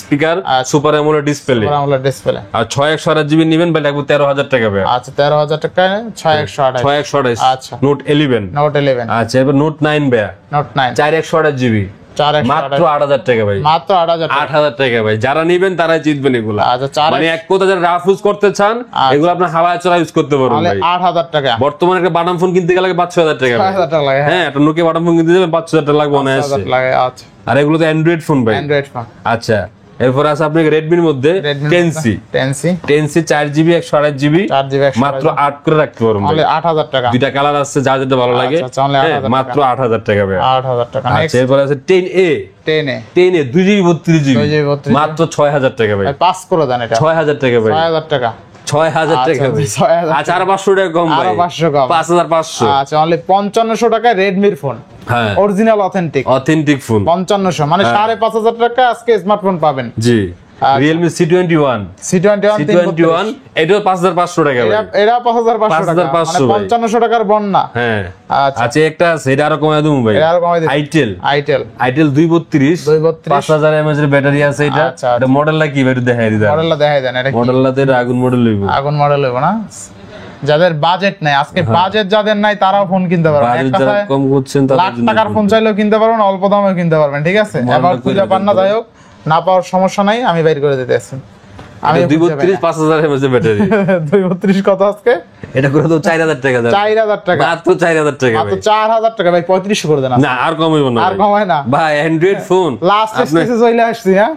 speaker, super AMOLED display, AMOLED display. আর 6128 জিবি নেবেন ভাই লাগবে 13,000 টাকা ভাই। আচ্ছা 13,000 টাকা 6128। 6128 আচ্ছা নোট 11। নোট 11, আচ্ছা এবার নোট 9 ভাই, নোট 9 4128 জিবি, 4128, মাত্র 8,000 টাকা ভাই, মাত্র 8,000 টাকা। 8,000 টাকা ভাই। যারা নিবেন তারাই জিতবেন এগুলা। আচ্ছা 4 মানে এক কথা যারা রাফ ইউজ করতে চান এগুলো আপনার হাওয়ায় চড়া ইউজ করতে পারবেন অনলি ভাই। 8,000 টাকা। বর্তমানে একটা বাটাম ফোন কিনতে গেলে 5,000 টাকা ভাই। 6,000 টাকা লাগে। হ্যাঁ একটা নোকিয়া বাটাম ফোন কিনতে যাবেন 5,000 টাকা লাগবে অনায়াসে। 6,000 লাগে। আচ্ছা আর এগুলো তো অ্যান্ড্রয়েড ফোন ভাই। Android phone. আচ্ছা এরপর আছে আপনাকে রেডমির মধ্যে Redmi 10C, 10C 4GB 128GB 4GB মাত্র 8 করে রাখতে পারবেন ভাই। অনলি 8,000 টাকা। দুইটা কালার আছে, যা যেটা ভালো লাগে। আচ্ছা, only 8,000 মাত্র 8,000 টাকা ভাই। 8,000 টাকা। আচ্ছা নেক্সট এরপর আছে 10A, 10 এ 10A 2GB 32GB 2GB 32GB মাত্র 6,000 টাকা ভাই। পাস করে দেন এটা। 6,000 টাকা ভাই। 6,000 টাকা। 6,000 টাকা ভাই। 6,000 আচ্ছা আর 500 টাকা কম ভাই। আরো 500 কম। 5,500। আচ্ছা অনলি 5500 টাকায় রেডমির ফোন, হ্যাঁ অরিজিনাল অথেন্টিক। অথেন্টিক ফোন 5500 মানে 5,500 টাকা আজকে স্মার্টফোন পাবেন। জি। Realme C21, C21 এটাও 5,500 টাকা ভাই। এরা 5,500 টাকা, 5,500 মানে 5500 টাকার বন্যা। হ্যাঁ আচ্ছা আচ্ছা একটা আছে এটা আরো কমায় দেবো ভাই। এটা আরো কমাই দিন। আইটেল আইটেল 232 232 5000 mAh এর ব্যাটারি আছে এটা। আচ্ছা, এটা মডেলটা কি ভাই একটু দেখাই দিই। মডেলটা দেখাই দেন। এটা কি মডেলটাতে এটা আগুন মডেল লইবো। আগুন মডেল হইব না? যাদের বাজেট নাই, আজকে বাজেট যাদের নাই তারাও ফোন কিনতে পারবেন। বাজেট এক যারা কথায় কম করছেন তাদের লাখ জন্য টাকার ফোন চাইলেও কিনতে পারবেন, অল্প দামেও কিনতে পারবেন। ঠিক আছে, এবার খুঁজে পান না, যাই হোক না পাওয়ার সমস্যা নাই, আমি বাইর করে দিতে আসছি। আমি 232 5000 mAh ব্যাটারি। 232 কত আজকে? এটা করে তো 4,000 টাকা দাম। 4,000 টাকা। মাত্র 4,000 টাকা মাত্র ভাই। 4,000 টাকা ভাই, 3500 করে দেন। না আর কম হইব না আর ভাই। কমায় না ভাই অ্যান্ড্রয়েড ফোন লাস্ট স্টেজে চলে আসছি। হ্যাঁ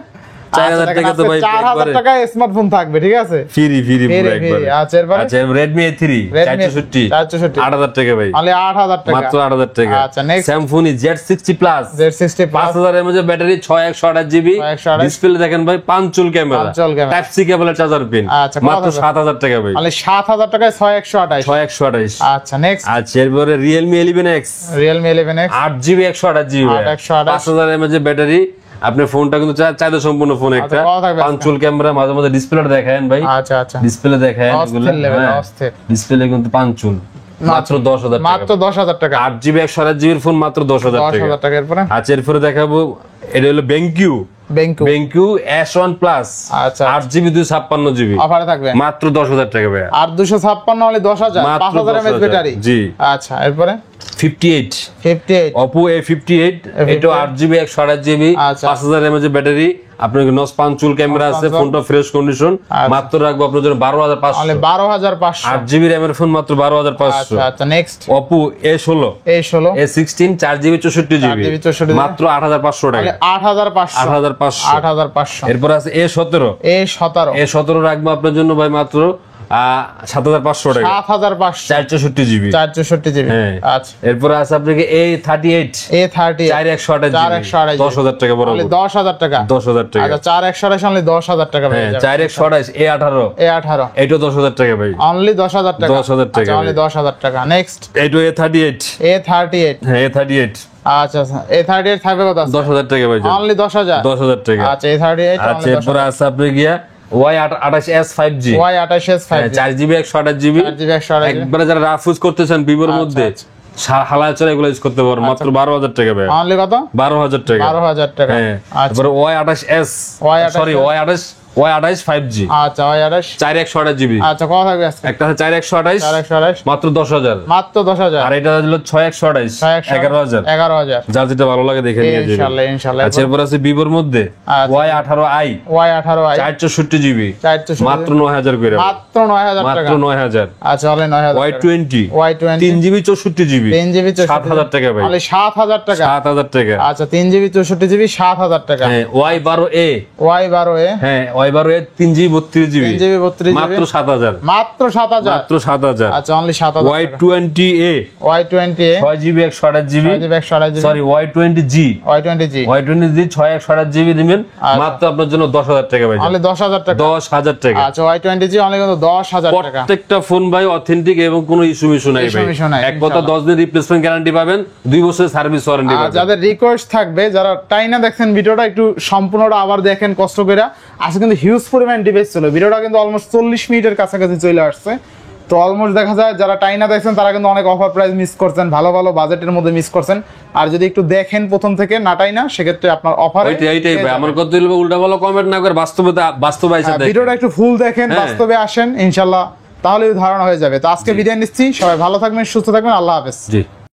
4,000 টাকা তো ভাই 4,000 টাকায় স্মার্টফোন থাকবে। ঠিক আছে ফ্রি পুরো ফ্রি, একবার। আচ্ছা এরপরে আচ্ছা Redmi A3 464 8,000 টাকা ভাই। অনলি 8,000 টাকা। মাত্র 8,000 টাকা। আচ্ছা next Symfony Z60 Plus Z60 Plus 5000 mAh battery 6128GB 6128 display দেখেন ভাই পাঁচচুল ক্যামেরা পাঁচচুল ক্যামেরা। টাইপ সি কেবলের চার্জার পিন আচ্ছা, মাত্র 7,000 টাকা ভাই। অনলি 7,000 টাকায় 6128। 6128। আচ্ছা নেক্সট আচ্ছা এরপরে Realme 11X Realme 11X 8GB 128GB 128 5000 mAh battery. আপনি ফোনটা কিন্তু চাহিদা সম্পূর্ণ ফোন একটা, কত থাকবে আজকে? পাঁচচুল ক্যামেরা, মাঝে মাঝে ডিসপ্লেটা দেখেন ভাই, আচ্ছা আচ্ছা ডিসপ্লে দেখেন অস্থির এগুলো। level, হ্যাঁ, অস্থির। ডিসপ্লে কিন্তু পাঁচচুল মাত্র 10,000 টাকা। মাত্র 10,000 টাকা। 8GB 128GB ফোন মাত্র 10,000 টাকা। 10,000 টাকা। এরপরে আচ্ছা এরপরে দেখাবো এটা হলো ব্যাংকু BenQ S1 Plus আচ্ছা 8GB 256GB অফারে থাকবে মাত্র 10,000 টাকা ভাই। আর 256 হলে 10,000, মাত্র 5,000 mAh 10,000 ব্যাটারি। জি। আচ্ছা এরপরে 58 58 Oppo A58 এটা 8GB 128GB আচ্ছা। 5000 mAh ব্যাটারি। আপনার নস পাঁচচুল ক্যামেরা আছে, ফোনটা ফ্রেশ কন্ডিশন। মাত্র রাখবো আপনার জন্য 12,500। অনলি 12,500। 8GB RAM এর ফোন মাত্র 12,500। আচ্ছা আচ্ছা next Oppo A16 A16 A16 4GB 64GB 4GB 64GB মাত্র 8,500 টাকা। 8,500 8,500। 8,500 এরপর আছে A17 A17 A17 রাখবো আপনার জন্য ভাই মাত্র 7,500 টাকা। 7,500 464GB 464GB হ্যাঁ। আচ্ছা এরপর আছে আপনাকে A38 A30 4128GB 10,000 টাকা বড় অনলি 10,000 টাকা 10,000 টাকা। আচ্ছা 4128 অনলি 10,000 টাকা হ্যাঁ পেয়ে যাবেন। 4128 A18 A18 এটাও 10,000 টাকা ভাই। অনলি 10,000 টাকা 10,000 টাকা আচ্ছা অনলি ভাই। 10,000 টাকা নেক্সট এইটো A38 A38 হ্যাঁ A38 আচ্ছা আচ্ছা A38 থাকবে কত আছে 10,000 টাকা ভাই। অনলি 10,000 10,000 টাকা। আচ্ছা A38 আচ্ছা অনলি এরপর 10,000 আছে আপনার গিয়া Y28s 5G Y28s 5G 4GB 128GB 4GB 128GB একবারে যারা রাফ ইউজ করতেছেন ভিভোর মধ্যে হালায় চড়া এগুলো ইউজ করতে পারবেন মাত্র 12,000 টাকা ভাই। অনলি কত 12,000 টাকা 12,000 টাকা হ্যাঁ। আচ্ছা তারপরে Y28s সরি Y28 5G আচ্ছা Y28 4128GB আচ্ছা কত থাকবে আজকে একটা আছে 4128 4128 মাত্র 10,000 মাত্র 10,000 আর এটা হলো 6128 11,000 11,000 যার যেটা ভালো লাগে দেখে নিয়ে যাবেন ইনশাআল্লাহ ইনশাআল্লাহ আচ্ছা এরপর আছে ভিভোর মধ্যে আচ্ছা। Y18i Y18i 464GB 464 মাত্র 9,000 করে মাত্র 9,000 টাকা মাত্র 9,000 আচ্ছা only 9,000 Y20 Y20 3GB 64GB 3GB 7,000 টাকা ভাই। অনলি 7,000 টাকা 7,000 টাকা আচ্ছা 3GB 64GB 7,000 টাকা হ্যাঁ Y12a Y12a হ্যাঁ Y12a 3GB 32GB 3GB 32GB মাত্র 7,000 মাত্র 7,000 মাত্র 7,000 আচ্ছা only 7,000 Y20a Y20a 6GB 128GB 6GB 128GB sorry Y20G Y20G Y20G 6/128GB দিবেন মাত্র আপনার জন্য 10,000 টাকা ভাই। অনলি 10,000 টাকা 10,000 টাকা। আচ্ছা Y20G অনলি কিন্তু 10,000 টাকা প্রত্যেকটা ফোন ভাই অথেন্টিক এবং কোনো ইস্যু মিস্যু নাই ভাই। issue নাই, এক কথা 10 দিন রিপ্লেসমেন্ট গ্যারান্টি পাবেন, 2 বছরের সার্ভিস ওয়ারেন্টি আর পাবেন। যাদের রিকোয়েস্ট থাকবে, যারা টাইনা দেখছেন ভিডিওটা একটু সম্পূর্ণটা আবার দেখেন কষ্ট করে। আজকে কিন্তু হিউজ পরিমাণ ডিভাইস ছিল, ভিডিওটা কিন্তু অলমোস্ট 40 মিনিটের কাছাকাছি চলে আসছে। তো অলমোস্ট দেখা যায় যারা টাইনা দেখছেন তারা কিন্তু অনেক অফার প্রাইস মিস করছেন, ভালো ভালো বাজেটের মধ্যে মিস করছেন। আর যদি একটু দেখেন প্রথম থেকে না টাইনা, সেক্ষেত্রে আপনার অফার এইটাই ভাই, আমার কথা হলো উল্টা ভালো কমেন্ট না করে বাস্তবে এসে দেখেন। ভিডিওটা একটু ফুল দেখেন, হ্যাঁ। বাস্তবে আসেন, ইনশাল্লাহ তাহলে ধারণা হয়ে যাবে। তো আজকে বিদায় নিচ্ছি, সবাই ভালো থাকবেন, সুস্থ থাকবেন, আল্লাহ হাফেজ। জি।